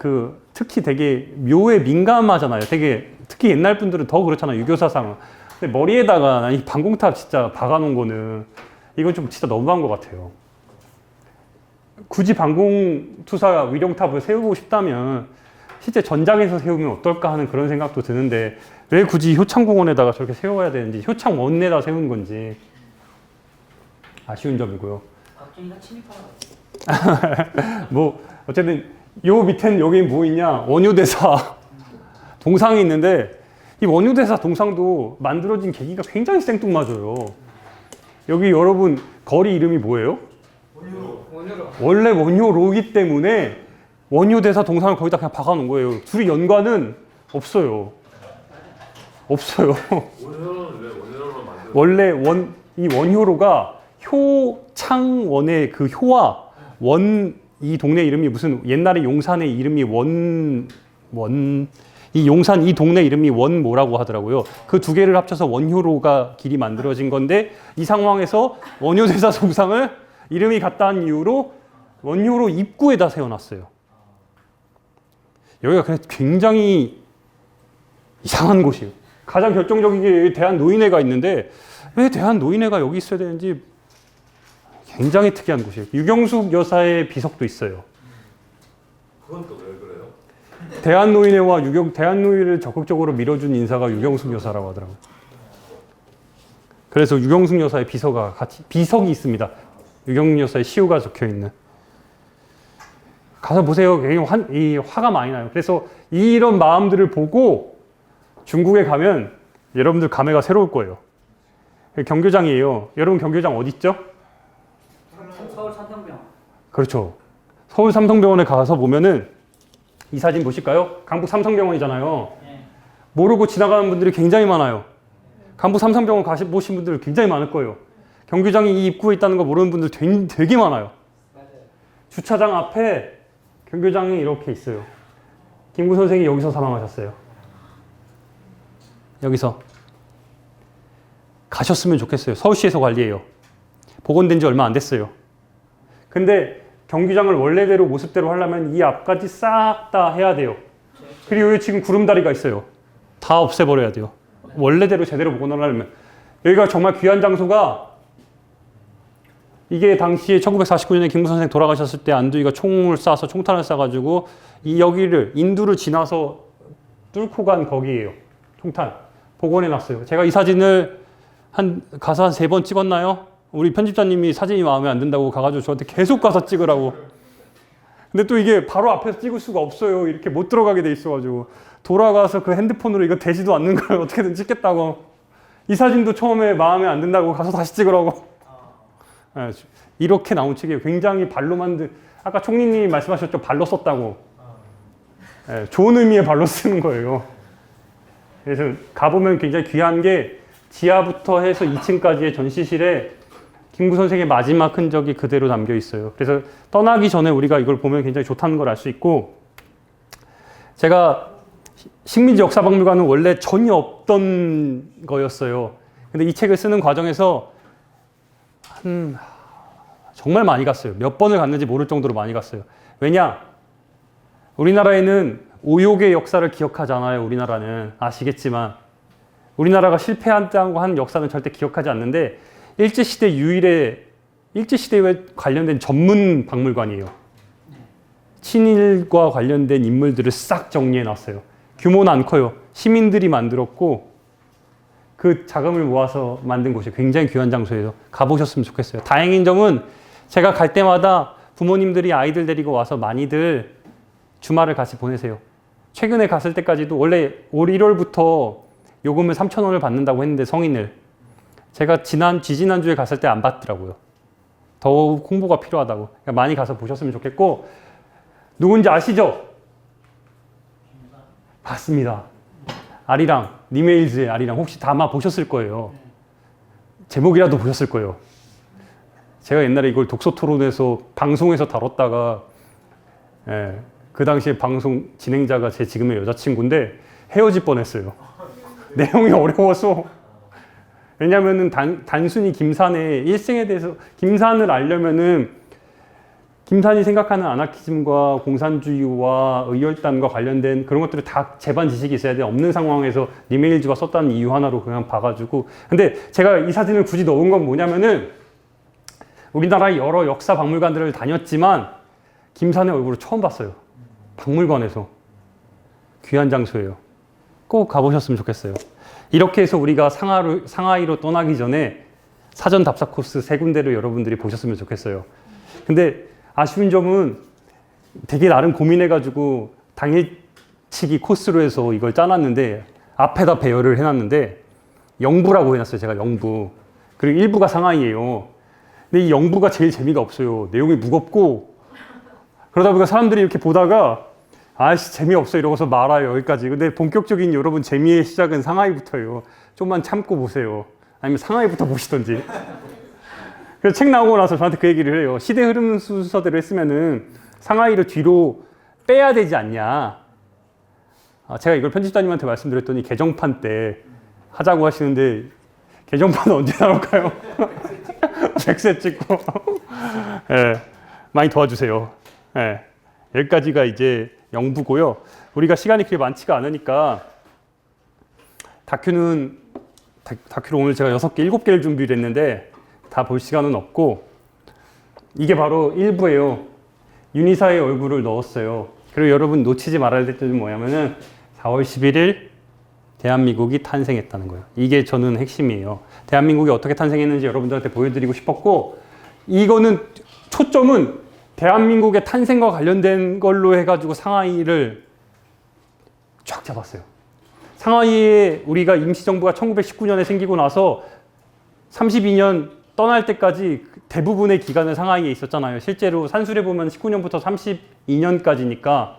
특히 되게 묘에 민감하잖아요. 되게 특히 옛날 분들은 더 그렇잖아요. 유교사상. 근데 머리에다가 이 방공탑 진짜 박아놓은 거는 이건 좀 진짜 너무한 것 같아요. 굳이 방공투사 위령탑을 세우고 싶다면 실제 전장에서 세우면 어떨까 하는 그런 생각도 드는데 왜 굳이 효창공원에다가 저렇게 세워야 되는지 효창원에다 세우는 건지 아쉬운 점이고요. 박정희가 침입하러 뭐 어쨌든 요 밑엔 여기 뭐 있냐 원효대사 동상이 있는데 이 원효대사 동상도 만들어진 계기가 굉장히 생뚱맞아요. 여기 여러분 거리 이름이 뭐예요? 원효로. 원래 원효로이기 때문에 원효대사 동상을 거기다 그냥 박아놓은 거예요. 둘이 연관은 없어요. 없어요. 원효로는 왜 원효로로 만들어? 원래 이 원효로가 효창원의 그 효와 이 동네 이름이 무슨 옛날에 용산의 이름이 이 용산 이 동네 이름이 원모라고 하더라고요. 그 두 개를 합쳐서 원효로가 길이 만들어진 건데 이 상황에서 원효대사 동상을 이름이 같다는 이유로 원효로 입구에다 세워놨어요. 여기가 그래서 굉장히 이상한 곳이에요. 가장 결정적인 게 대한노인회가 있는데 왜 대한노인회가 여기 있어야 되는지 굉장히 특이한 곳이에요. 유경숙 여사의 비석도 있어요. 그건 또 왜 그래요? 대한노인회와 대한노인회를 적극적으로 밀어준 인사가 유경숙 여사라고 하더라고요. 그래서 유경숙 여사의 비석이 있습니다. 유경숙 여사의 시우가 적혀 있는. 가서 보세요. 굉장히 화가 많이 나요. 그래서 이런 마음들을 보고 중국에 가면 여러분들 감회가 새로울 거예요. 경교장이에요. 여러분 경교장 어디 있죠? 서울 삼성병원. 그렇죠. 서울 삼성병원에 가서 보면은 이 사진 보실까요? 강북 삼성병원이잖아요. 네. 모르고 지나가는 분들이 굉장히 많아요. 강북 삼성병원 보신 분들 굉장히 많을 거예요. 경기장이 이 입구에 있다는 거 모르는 분들 되게 많아요. 맞아요. 주차장 앞에 경교장이 이렇게 있어요. 김구 선생이 여기서 사망하셨어요. 여기서. 가셨으면 좋겠어요. 서울시에서 관리해요. 복원된 지 얼마 안 됐어요. 근데 경기장을 원래대로 모습대로 하려면 이 앞까지 싹 다 해야 돼요. 그리고 여기 지금 구름다리가 있어요. 다 없애버려야 돼요. 원래대로 제대로 복원을 하려면. 여기가 정말 귀한 장소가 이게 당시에 1949년에 김구 선생 돌아가셨을 때 안두희가 총을 쏴서 총탄을 쏴가지고 이 여기를 인두를 지나서 뚫고 간 거기에요. 총탄. 복원해놨어요. 제가 이 사진을 가서 한 3번 찍었나요? 우리 편집자님이 사진이 마음에 안 든다고 가가지고 저한테 계속 가서 찍으라고. 근데 또 이게 바로 앞에서 찍을 수가 없어요. 이렇게 못 들어가게 돼 있어가지고. 돌아가서 그 핸드폰으로 이거 되지도 않는 걸 어떻게든 찍겠다고. 이 사진도 처음에 마음에 안 든다고 가서 다시 찍으라고. 네, 이렇게 나온 책이에요. 굉장히 발로 아까 총리님이 말씀하셨죠. 발로 썼다고. 네, 좋은 의미의 발로 쓰는 거예요. 그래서 가보면 굉장히 귀한 게 지하부터 해서 2층까지의 전시실에 김구 선생의 마지막 흔적이 그대로 담겨 있어요. 그래서 떠나기 전에 우리가 이걸 보면 굉장히 좋다는 걸 알 수 있고, 제가 식민지 역사박물관은 원래 전혀 없던 거였어요. 근데 이 책을 쓰는 과정에서 정말 많이 갔어요. 몇 번을 갔는지 모를 정도로 많이 갔어요. 왜냐? 우리나라에는 오욕의 역사를 기억하잖아요. 우리나라는. 아시겠지만 우리나라가 실패한다고 한 역사는 절대 기억하지 않는데 일제시대에 관련된 전문 박물관이에요. 친일과 관련된 인물들을 싹 정리해 놨어요. 규모는 안 커요. 시민들이 만들었고 그 자금을 모아서 만든 곳이 굉장히 귀한 장소예요. 가보셨으면 좋겠어요. 다행인 점은 제가 갈 때마다 부모님들이 아이들 데리고 와서 많이들 주말을 같이 보내세요. 최근에 갔을 때까지도 원래 올 1월부터 요금을 3,000원을 받는다고 했는데 성인을 제가 지지난주에 갔을 때 안 받더라고요. 더욱 홍보가 필요하다고. 그러니까 많이 가서 보셨으면 좋겠고, 누군지 아시죠? 맞습니다. 아리랑, 니메일즈의 아리랑 혹시 다 아마 보셨을 거예요. 제목이라도 보셨을 거예요. 제가 옛날에 이걸 독서 토론에서 방송에서 다뤘다가 그 당시에 방송 진행자가 제 지금의 여자친구인데 헤어질 뻔했어요. 내용이 어려워서. 왜냐면은 단순히 김산의 일생에 대해서, 김산을 알려면은 김산이 생각하는 아나키즘과 공산주의와 의열단과 관련된 그런 것들을 다 재반 지식이 있어야 돼. 없는 상황에서 니메일즈가 썼다는 이유 하나로 그냥 봐가지고. 근데 제가 이 사진을 굳이 넣은 건 뭐냐면은 우리나라의 여러 역사 박물관들을 다녔지만 김산의 얼굴을 처음 봤어요. 박물관에서. 귀한 장소예요. 꼭 가보셨으면 좋겠어요. 이렇게 해서 우리가 상하이로 떠나기 전에 사전 답사 코스 3군데를 여러분들이 보셨으면 좋겠어요. 근데 아쉬운 점은 되게 나름 고민해가지고 당일치기 코스로 해서 이걸 짜놨는데 앞에다 배열을 해놨는데 영부라고 해놨어요. 제가 영부. 그리고 일부가 상하이예요. 근데 이 영부가 제일 재미가 없어요. 내용이 무겁고 그러다 보니까 사람들이 이렇게 보다가 아이씨 재미없어 이러고서 말아요. 여기까지. 근데 본격적인 여러분 재미의 시작은 상하이부터예요. 좀만 참고 보세요. 아니면 상하이부터 보시던지. 그래서 책 나오고 나서 저한테 그 얘기를 해요. 시대 흐름 순서대로 했으면은 상하이를 뒤로 빼야 되지 않냐. 제가 이걸 편집자님한테 말씀드렸더니 개정판 때 하자고 하시는데 개정판은 언제 나올까요? 100세 찍고 예, 많이 도와주세요. 예, 여기까지가 이제 영부고요. 우리가 시간이 그렇게 많지가 않으니까 다큐를 오늘 제가 6개, 7개를 준비를 했는데 다 볼 시간은 없고 이게 바로 일부예요. 윤희사의 얼굴을 넣었어요. 그리고 여러분 놓치지 말아야 될 점은 뭐냐면은 4월 11일 대한민국이 탄생했다는 거예요. 이게 저는 핵심이에요. 대한민국이 어떻게 탄생했는지 여러분들한테 보여드리고 싶었고 이거는 초점은 대한민국의 탄생과 관련된 걸로 해가지고 상하이를 쫙 잡았어요. 상하이에 우리가 임시정부가 1919년에 생기고 나서 32년 떠날 때까지 대부분의 기간은 상하이에 있었잖아요. 실제로 산술에 보면 19년부터 32년까지니까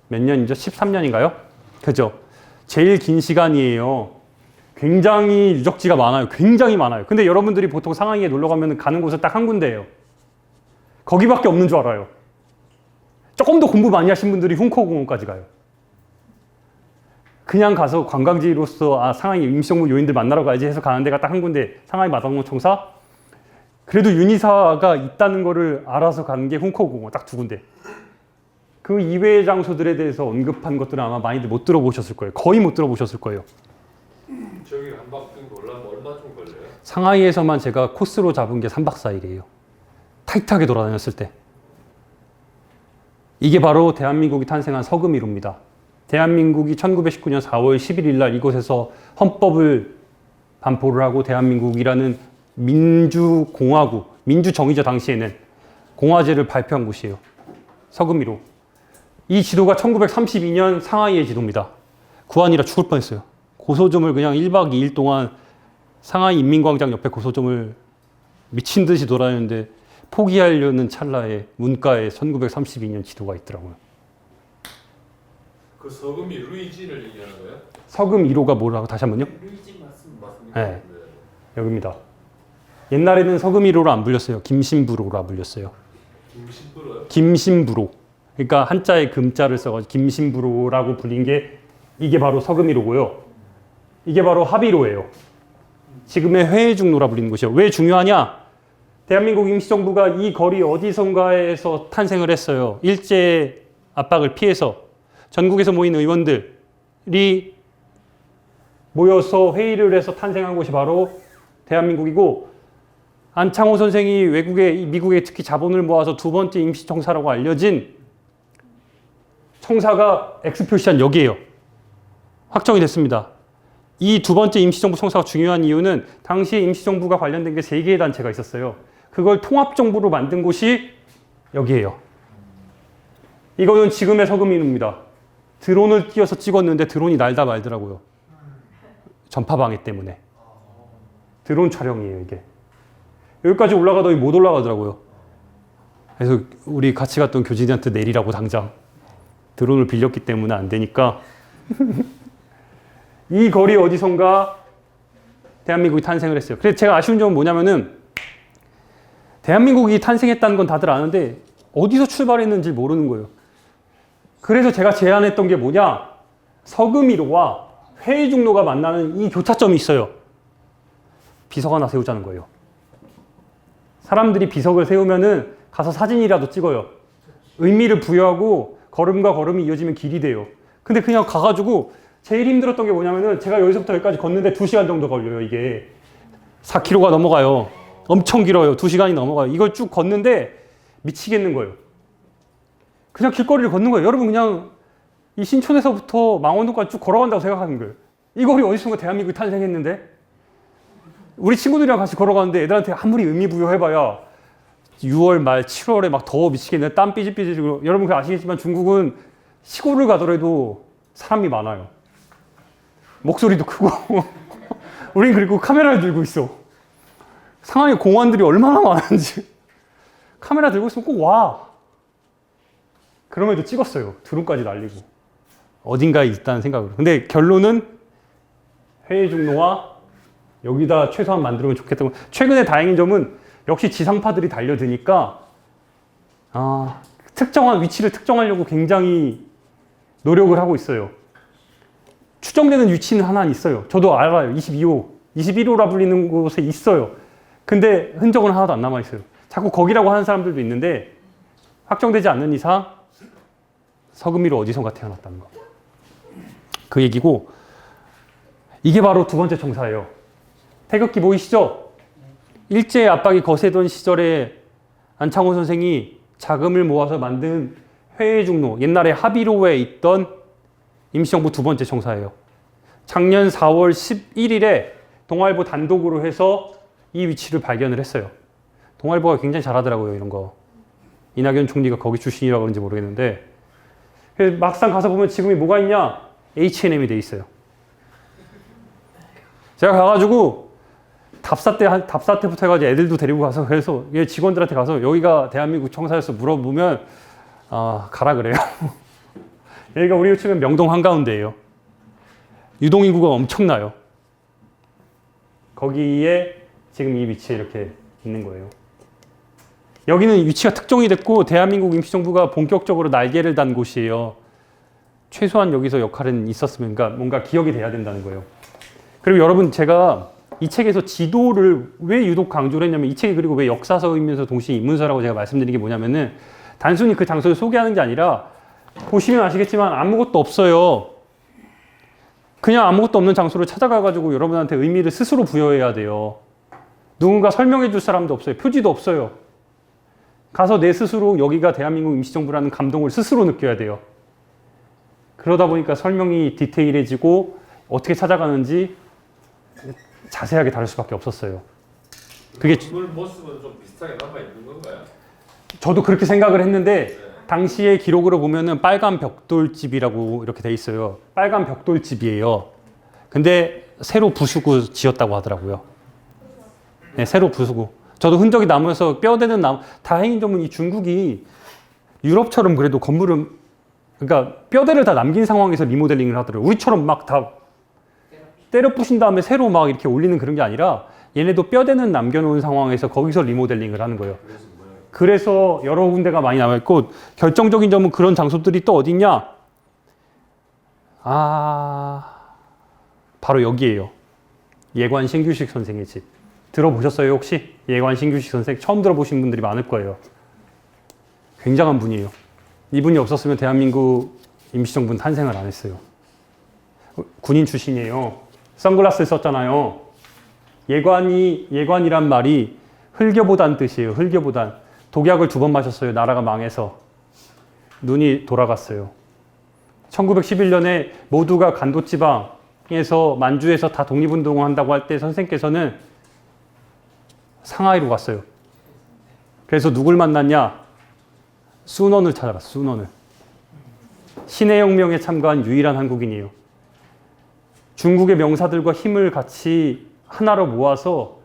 몇 년이죠? 13년인가요? 그죠? 제일 긴 시간이에요. 굉장히 유적지가 많아요. 굉장히 많아요. 근데 여러분들이 보통 상하이에 놀러 가면 가는 곳은 딱 한 군데예요. 거기밖에 없는 줄 알아요. 조금 더 공부 많이 하신 분들이 훈커공원까지 가요. 그냥 가서 관광지로서 상하이 임시정부 요인들 만나러 가야지 해서 가는 데가 딱 한 군데, 상하이 마당농청사. 그래도 윤희사가 있다는 거를 알아서 가는 게 훈커공원 딱 2군데. 그 이외의 장소들에 대해서 언급한 것들은 아마 많이들 못 들어보셨을 거예요. 거의 못 들어보셨을 거예요. 저기 한 바퀴 올라면 얼마 좀 걸려요? 상하이에서만 제가 코스로 잡은 게 3박 4일이에요. 타이트하게 돌아다녔을 때. 이게 바로 대한민국이 탄생한 서금이루입니다. 대한민국이 1919년 4월 11일 날 이곳에서 헌법을 반포를 하고 대한민국이라는 민주공화국, 민주정의죠 당시에는, 공화제를 발표한 곳이에요. 서금이루. 이 지도가 1932년 상하이의 지도입니다. 구한이라 죽을 뻔했어요. 고소점을 그냥 1박 2일 동안 상하이 인민광장 옆에 고소점을 미친 듯이 돌아다녔는데 포기하려는 찰나에 문가에 1932년 지도가 있더라고요. 그 서금이 루이진을 얘기하는 거예요? 서금 1호가 뭐라고 다시 한번요? 루이지 맞습니다. 맞습니까? 네. 여기입니다. 옛날에는 서금 1호로 안 불렸어요. 김신부로로 안 불렸어요. 김신부로요? 김신부로. 그러니까 한자에 금자를 써가지고 김신부로라고 불린 게 이게 바로 서금 1호고요. 이게 바로 합의로예요. 지금의 회중로라 불리는 곳이에요. 왜 중요하냐? 대한민국 임시정부가 이 거리 어디선가에서 탄생을 했어요. 일제 압박을 피해서 전국에서 모인 의원들이 모여서 회의를 해서 탄생한 곳이 바로 대한민국이고, 안창호 선생이 미국에 특히 자본을 모아서 2번째 임시청사라고 알려진 청사가 X 표시한 여기에요. 확정이 됐습니다. 이 2번째 임시정부 청사가 중요한 이유는 당시에 임시정부가 관련된 게 3개의 단체가 있었어요. 그걸 통합정부로 만든 곳이 여기에요. 이거는 지금의 서금이루입니다. 드론을 띄워서 찍었는데 드론이 날다 말더라고요. 전파방해 때문에. 드론 촬영이에요, 이게. 여기까지 올라가더니 못 올라가더라고요. 그래서 우리 같이 갔던 교진이한테 내리라고 당장. 드론을 빌렸기 때문에 안 되니까. 이 거리 어디선가 대한민국이 탄생을 했어요. 그래서 제가 아쉬운 점은 뭐냐면은 대한민국이 탄생했다는 건 다들 아는데 어디서 출발했는지 모르는 거예요. 그래서 제가 제안했던 게 뭐냐? 서금이로와 회중로가 만나는 이 교차점이 있어요. 비석 하나 세우자는 거예요. 사람들이 비석을 세우면은 가서 사진이라도 찍어요. 의미를 부여하고 걸음과 걸음이 이어지면 길이 돼요. 근데 그냥 가가지고 제일 힘들었던 게 뭐냐면은 제가 여기서부터 여기까지 걷는데 2시간 정도 걸려요, 이게. 4km가 넘어가요. 엄청 길어요. 2시간이 넘어가요. 이걸 쭉 걷는데 미치겠는 거예요. 그냥 길거리를 걷는 거예요. 여러분 그냥 이 신촌에서부터 망원동까지 쭉 걸어간다고 생각하는 거예요. 이 거리 어디선가 대한민국이 탄생했는데? 우리 친구들이랑 같이 걸어가는데 애들한테 아무리 의미 부여해봐야 6월 말 7월에 막 더워 미치겠네. 땀 삐질삐질고. 여러분 그 아시겠지만 중국은 시골을 가더라도 사람이 많아요. 목소리도 크고. 우린 그리고 카메라를 들고 있어. 상하이 공원들이 얼마나 많은지. 카메라 들고 있으면 꼭 와. 그럼에도 찍었어요. 드론까지 날리고. 어딘가에 있다는 생각으로. 근데 결론은 회중로와 여기다 최소한 만들면 좋겠다고. 최근에 다행인 점은 역시 지상파들이 달려드니까 특정한 위치를 특정하려고 굉장히 노력을 하고 있어요. 추정되는 위치는 하나 있어요. 저도 알아요. 22호, 21호라 불리는 곳에 있어요. 근데 흔적은 하나도 안 남아 있어요. 자꾸 거기라고 하는 사람들도 있는데 확정되지 않는 이상 서금미로 어디선가 태어났다는 거. 그 얘기고, 이게 바로 두 번째 청사예요. 태극기 보이시죠? 일제의 압박이 거세던 시절에 안창호 선생이 자금을 모아서 만든 회의중로, 옛날에 합의로에 있던 임시정부 두 번째 청사예요. 작년 4월 11일에 동아일보 단독으로 해서 이 위치를 발견을 했어요. 동아일보가 굉장히 잘하더라고요, 이런 거. 이낙연 총리가 거기 출신이라 그런지 모르겠는데, 그래서 막상 가서 보면 지금이 뭐가 있냐? H&M이 돼 있어요. 제가 가가지고 답사 때부터 해가지고 애들도 데리고 가서, 그래서 직원들한테 가서 여기가 대한민국 청사에서 물어보면 가라 그래요. 여기가 우리로 치면 명동 한가운데예요. 유동인구가 엄청나요. 거기에 지금 이 위치에 이렇게 있는 거예요. 여기는 위치가 특정이 됐고 대한민국 임시정부가 본격적으로 날개를 단 곳이에요. 최소한 여기서 역할은 있었으면, 그러니까 뭔가 기억이 돼야 된다는 거예요. 그리고 여러분, 제가 이 책에서 지도를 왜 유독 강조를 했냐면, 이 책이 그리고 왜 역사서이면서 동시에 인문서라고 제가 말씀드린 게 뭐냐면은, 단순히 그 장소를 소개하는 게 아니라, 보시면 아시겠지만 아무것도 없어요. 그냥 아무것도 없는 장소를 찾아가가지고 여러분한테 의미를 스스로 부여해야 돼요. 누군가 설명해 줄 사람도 없어요. 표지도 없어요. 가서 내 스스로 여기가 대한민국 임시정부라는 감동을 스스로 느껴야 돼요. 그러다 보니까 설명이 디테일해지고 어떻게 찾아가는지 자세하게 다룰 수밖에 없었어요. 그게 건물 모습은 좀 비슷하게 남아 있는 건가요? 저도 그렇게 생각을 했는데, 당시의 기록으로 보면은 빨간 벽돌집이라고 이렇게 돼 있어요. 빨간 벽돌집이에요. 근데 새로 부수고 지었다고 하더라고요. 네, 새로 부수고. 저도 흔적이 남아서 뼈대는 다행인 점은 이 중국이 유럽처럼 그래도 건물은, 그러니까 뼈대를 다 남긴 상황에서 리모델링을 하더라고요. 우리처럼 막 다 때려 부신 다음에 새로 막 이렇게 올리는 그런 게 아니라, 얘네도 뼈대는 남겨놓은 상황에서 거기서 리모델링을 하는 거예요. 그래서 여러 군데가 많이 남아있고, 결정적인 점은 그런 장소들이 또 어딨냐? 바로 여기에요. 예관 신규식 선생의 집. 들어보셨어요, 혹시? 예관 신규식 선생 처음 들어보신 분들이 많을 거예요. 굉장한 분이에요. 이분이 없었으면 대한민국 임시정부는 탄생을 안 했어요. 군인 출신이에요. 선글라스 썼잖아요. 예관이란 말이 흘겨보단 뜻이에요. 흘겨보단. 독약을 2번 마셨어요. 나라가 망해서. 눈이 돌아갔어요. 1911년에 모두가 간도지방에서 만주에서 다 독립운동을 한다고 할 때 선생께서는 상하이로 갔어요. 그래서 누굴 만났냐? 순원을 찾아갔어요. 순원을. 신해혁명에 참가한 유일한 한국인이에요. 중국의 명사들과 힘을 같이 하나로 모아서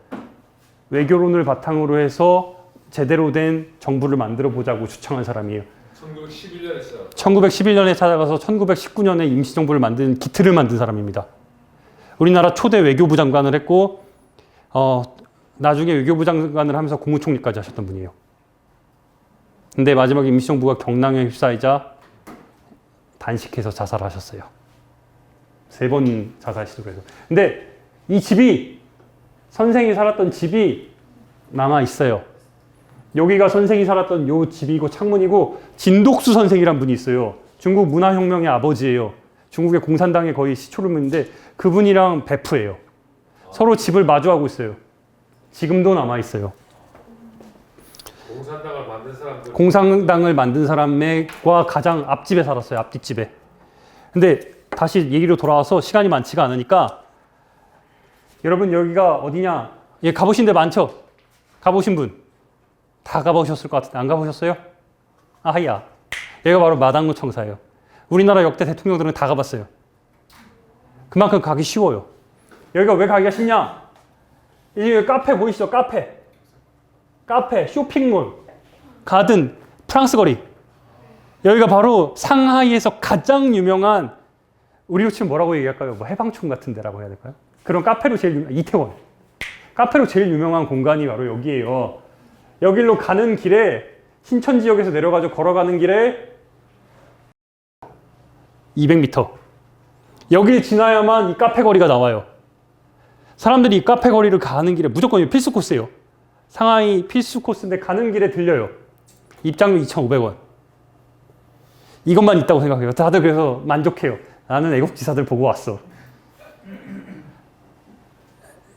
외교론을 바탕으로 해서 제대로 된 정부를 만들어 보자고 주창한 사람이에요. 1911년에 1911년에 찾아가서 1919년에 임시정부를 만든 기틀을 만든 사람입니다. 우리나라 초대 외교부 장관을 했고, 나중에 외교부 장관을 하면서 국무총리까지 하셨던 분이에요. 근데 마지막에 임시정부가 경랑에 휩싸이자 단식해서 자살하셨어요. 3번 자살 시도해서. 근데 이 집이, 선생이 살았던 집이 남아 있어요. 여기가 선생이 살았던 요 집이고 창문이고, 진독수 선생이란 분이 있어요. 중국 문화혁명의 아버지예요. 중국의 공산당에 거의 시초를 맺는데 그분이랑 베프예요. 서로 집을 마주하고 있어요. 지금도 남아 있어요. 공산당을 만든 사람과 가장 앞집에 살았어요. 앞뒷집에. 근데 다시 얘기로 돌아와서 시간이 많지가 않으니까, 여러분 여기가 어디냐? 예, 가보신 데 많죠? 가보신 분? 다 가보셨을 것 같은데 안 가보셨어요? 아하야. 여기가 바로 마당루 청사예요. 우리나라 역대 대통령들은 다 가봤어요. 그만큼 가기 쉬워요. 여기가 왜 가기가 쉽냐? 이 카페 보이시죠? 카페, 쇼핑몰, 가든, 프랑스 거리. 여기가 바로 상하이에서 가장 유명한, 우리로 치면 뭐라고 얘기할까요? 뭐 해방촌 같은 데라고 해야 될까요? 그런 카페로 제일 유명한, 이태원. 카페로 제일 유명한 공간이 바로 여기예요. 여기로 가는 길에, 신천 지역에서 내려가지고 걸어가는 길에 200m. 여길 지나야만 이 카페 거리가 나와요. 사람들이 이 카페 거리를 가는 길에 무조건 필수 코스예요. 상하이 필수 코스인데 가는 길에 들려요. 입장료 2,500원. 이것만 있다고 생각해요. 다들 그래서 만족해요. 나는 애국지사들 보고 왔어.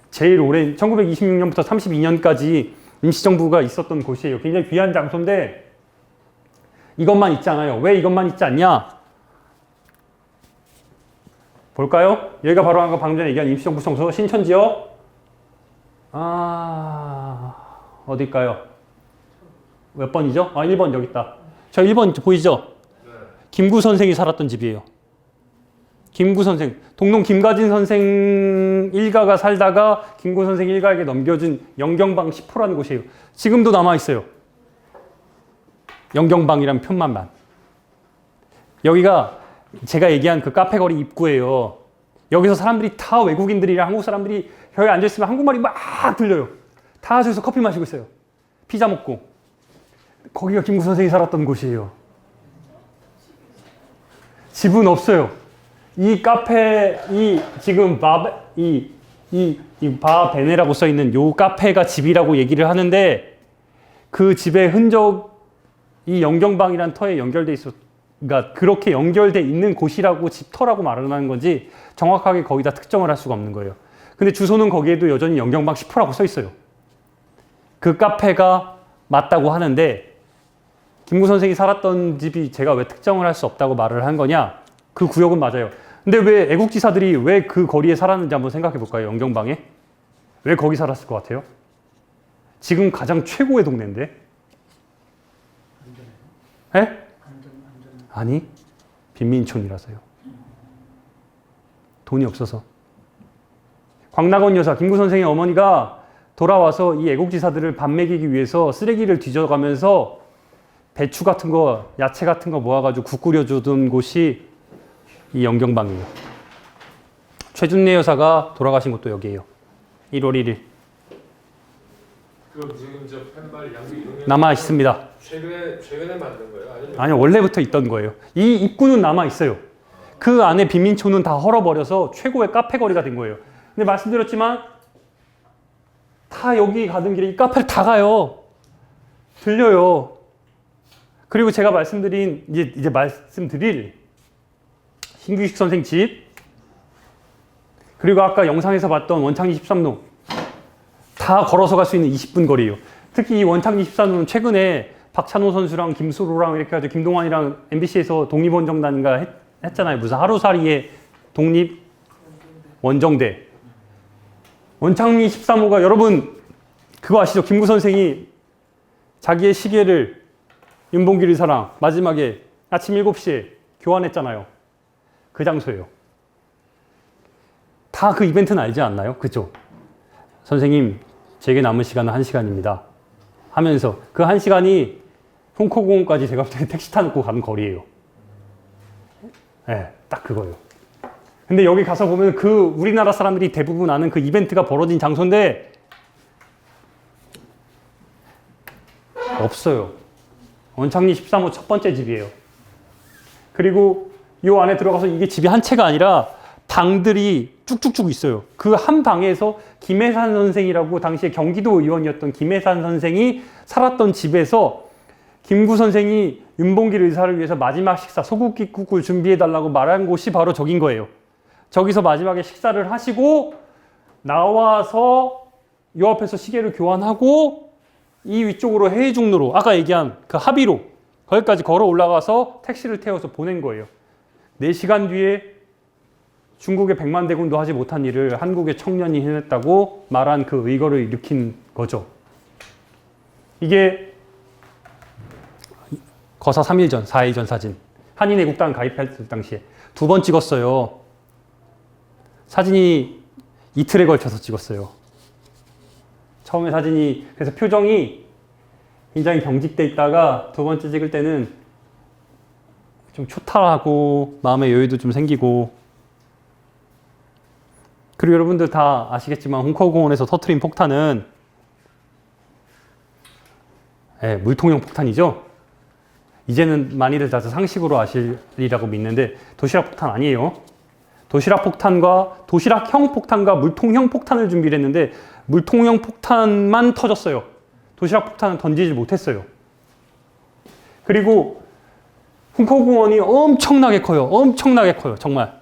제일 오랜 1926년부터 32년까지 임시정부가 있었던 곳이에요. 굉장히 귀한 장소인데 이것만 있잖아요. 왜 이것만 있지 않냐? 볼까요? 여기가 바로 아까 방금 전에 얘기한 임시정부 청소 신천지역. 어딜까요? 몇 번이죠? 1번 여기 있다. 저 1번 보이죠? 김구 선생이 살았던 집이에요. 김구 선생, 동농 김가진 선생 일가가 살다가 김구 선생 일가에게 넘겨준 영경방 10호라는 곳이에요. 지금도 남아있어요. 영경방이란 표만만. 여기가 제가 얘기한 그 카페 거리 입구예요. 여기서 사람들이 다 외국인들이랑 한국 사람들이 여기 앉아있으면 한국말이 막 들려요. 다 저기서 커피 마시고 있어요. 피자 먹고. 거기가 김구 선생이 살았던 곳이에요. 집은 없어요. 이 카페, 지금 바베네라고 써있는 요 카페가 집이라고 얘기를 하는데 그 집의 흔적, 이 영경방이란 터에 연결돼 있어. 그러니까 그렇게 연결돼 있는 곳이라고 집터라고 말을 하는 건지 정확하게 거기다 특정을 할 수가 없는 거예요. 근데 주소는 거기에도 여전히 영경방 10호라고 써 있어요. 그 카페가 맞다고 하는데 김구 선생이 살았던 집이 제가 왜 특정을 할 수 없다고 말을 한 거냐? 그 구역은 맞아요. 근데 왜 애국지사들이 왜 그 거리에 살았는지 한번 생각해 볼까요? 영경방에? 왜 거기 살았을 것 같아요? 지금 가장 최고의 동네인데? 에? 아니, 빈민촌이라서요. 돈이 없어서. 광락원 여사, 김구 선생의 어머니가 돌아와서 이 애국지사들을 밥 먹이기 위해서 쓰레기를 뒤져가면서 배추 같은 거, 야채 같은 거 모아가지고 국 끓여주던 곳이 이 영경방이에요. 최준례 여사가 돌아가신 곳도 여기에요. 1월 1일. 그럼 지금 저 팻말 양주 이런 게 남아 있습니다. 최근에 만든 거예요? 아니요, 원래부터 있던 거예요. 이 입구는 남아 있어요. 그 안에 빈민촌은 다 헐어버려서 최고의 카페 거리가 된 거예요. 근데 말씀드렸지만 다 여기 가는 길에 이 카페를 다 가요. 들려요. 그리고 제가 말씀드린 이제 말씀드릴 신규식 선생 집, 그리고 아까 영상에서 봤던 원창리 13동 다 걸어서 갈 수 있는 20분 거리예요. 특히 이 원창리 13동은 최근에 박찬호 선수랑 김수로랑 이렇게 해가지고 김동완이랑 MBC에서 독립원정단인가 했잖아요. 무슨 하루살이의 독립 원정대. 원창리 13호가 여러분 그거 아시죠? 김구 선생이 자기의 시계를 윤봉길의 사랑 마지막에 아침 7시에 교환했잖아요. 그 장소예요. 다 그 이벤트는 알지 않나요? 그죠? 선생님, 제게 남은 시간은 1시간입니다. 하면서 그 1시간이 홍코공원까지 제가 택시 타고 가는 거리예요. 네, 딱 그거예요. 근데 여기 가서 보면 그 우리나라 사람들이 대부분 아는 그 이벤트가 벌어진 장소인데 없어요. 원창리 13호 첫 번째 집이에요. 그리고 이 안에 들어가서 이게 집이 한 채가 아니라 방들이 쭉쭉쭉 있어요. 그 한 방에서 김해산 선생이라고 당시에 경기도 의원이었던 김해산 선생이 살았던 집에서 김구 선생이 윤봉길 의사를 위해서 마지막 식사 소고기국을 준비해달라고 말한 곳이 바로 저긴 거예요. 저기서 마지막에 식사를 하시고 나와서 이 앞에서 시계를 교환하고 이 위쪽으로 해외중로로 아까 얘기한 그 합의로 거기까지 걸어 올라가서 택시를 태워서 보낸 거예요. 4시간 뒤에 중국의 100만 대군도 하지 못한 일을 한국의 청년이 해냈다고 말한 그 의거를 일으킨 거죠. 이게 거사 3일 전, 4일 전 사진. 한인애국당 가입했을 당시에 2번 찍었어요. 사진이 이틀에 걸쳐서 찍었어요. 처음에 사진이 그래서 표정이 굉장히 경직돼 있다가 두 번째 찍을 때는 좀 초탈하고 마음의 여유도 좀 생기고. 그리고 여러분들 다 아시겠지만 홍커공원에서 터트린 폭탄은 물통형 폭탄이죠. 이제는 많이들 다들 상식으로 아시리라고 믿는데 도시락 폭탄 아니에요. 도시락 폭탄과 도시락형 폭탄과 물통형 폭탄을 준비를 했는데 물통형 폭탄만 터졌어요. 도시락 폭탄은 던지지 못했어요. 그리고 훈커공원이 엄청나게 커요. 엄청나게 커요. 정말.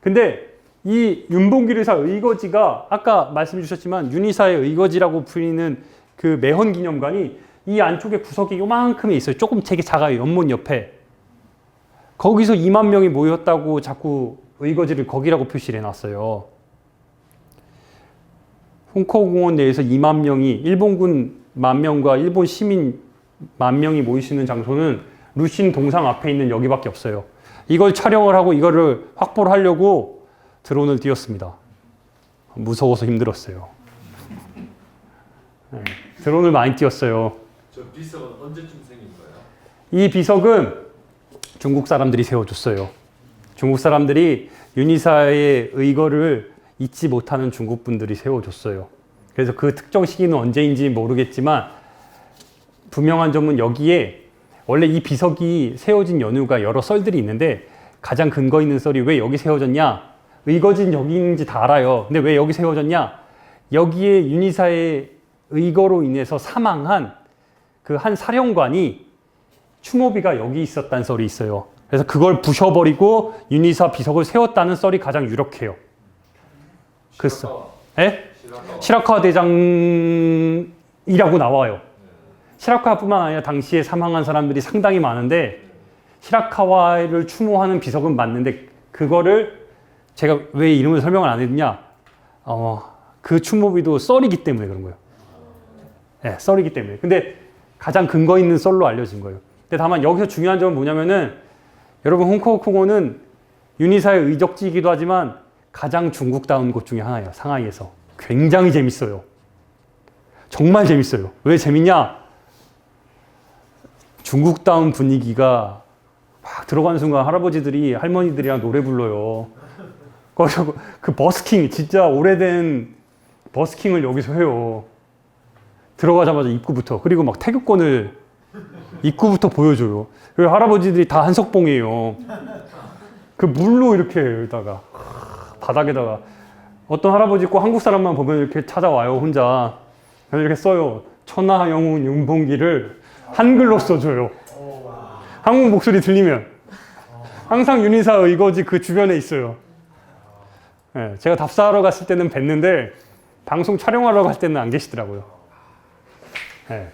근데 이 윤봉길 의사 의거지가 아까 말씀 주셨지만 윤의사의 의거지라고 불리는 그 매헌기념관이 이 안쪽에 구석이 요만큼에 있어요. 조금 되게 작아요. 연못 옆에. 거기서 2만 명이 모였다고 자꾸 의거지를 거기라고 표시를 해놨어요. 훈커공원 내에서 2만 명이 일본군 10,000명과 일본 시민 10,000명이 모일 수 있는 장소는 루신 동상 앞에 있는 여기밖에 없어요. 이걸 촬영을 하고 이거를 확보를 하려고 드론을 띄웠습니다. 무서워서 힘들었어요. 네, 드론을 많이 띄웠어요. 저 비석은 언제쯤 생긴 거예요? 이 비석은 중국 사람들이 세워줬어요. 중국 사람들이 윤희사의 의거를 잊지 못하는 중국 분들이 세워줬어요. 그래서 그 특정 시기는 언제인지 모르겠지만 분명한 점은 여기에 원래 이 비석이 세워진 연유가 여러 썰들이 있는데 가장 근거 있는 썰이 왜 여기 세워졌냐? 의거진 여기인지 다 알아요. 근데 왜 여기 세워졌냐? 여기에 윤희사의 의거로 인해서 사망한 그 한 사령관이 추모비가 여기 있었다는 썰이 있어요. 그래서 그걸 부셔버리고 윤희사 비석을 세웠다는 썰이 가장 유력해요. 그 썰. 예? 시라카와 대장이라고 나와요. 시라카와뿐만 아니라 당시에 사망한 사람들이 상당히 많은데 시라카와를 추모하는 비석은 맞는데 그거를 제가 왜 이름을 설명을 안 했냐? 그 추모비도 썰이기 때문에 그런 거예요. 네, 썰이기 때문에. 근데 가장 근거 있는 썰로 알려진 거예요. 근데 다만 여기서 중요한 점은 뭐냐면은 여러분 훈커공원은 윤희사의 의적지이기도 하지만 가장 중국다운 곳 중에 하나예요. 상하이에서. 굉장히 재밌어요. 정말 재밌어요. 왜 재밌냐? 중국다운 분위기가 막 들어가는 순간 할아버지들이 할머니들이랑 노래 불러요. 거기서 그 버스킹, 진짜 오래된 버스킹을 여기서 해요. 들어가자마자 입구부터. 그리고 막 태극권을 입구부터 보여줘요. 그리고 할아버지들이 다 한석봉이에요. 그 물로 이렇게 여기다가 바닥에다가 어떤 할아버지 꼭 한국 사람만 보면 이렇게 찾아와요. 혼자. 그래서 이렇게 써요. 천하영운 윤봉기를 한글로 써줘요. 한국 목소리 들리면 항상 윤희사 의거지 그 주변에 있어요. 네, 제가 답사하러 갔을 때는 뵀는데 방송 촬영하러 갈 때는 안 계시더라고요. 네.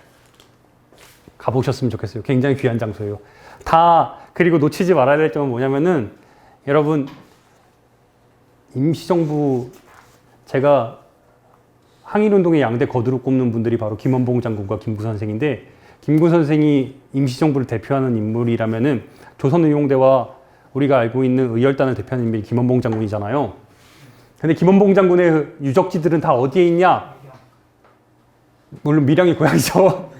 가보셨으면 좋겠어요. 굉장히 귀한 장소예요. 그리고 놓치지 말아야 될 점은 뭐냐면은 여러분 임시정부 제가 항일운동의 양대 거두로 꼽는 분들이 바로 김원봉 장군과 김구 선생인데 김구 선생이 임시정부를 대표하는 인물이라면은 조선의용대와 우리가 알고 있는 의열단을 대표하는 인물이 김원봉 장군이잖아요. 근데 김원봉 장군의 유적지들은 다 어디에 있냐? 물론 밀양이 고향이죠.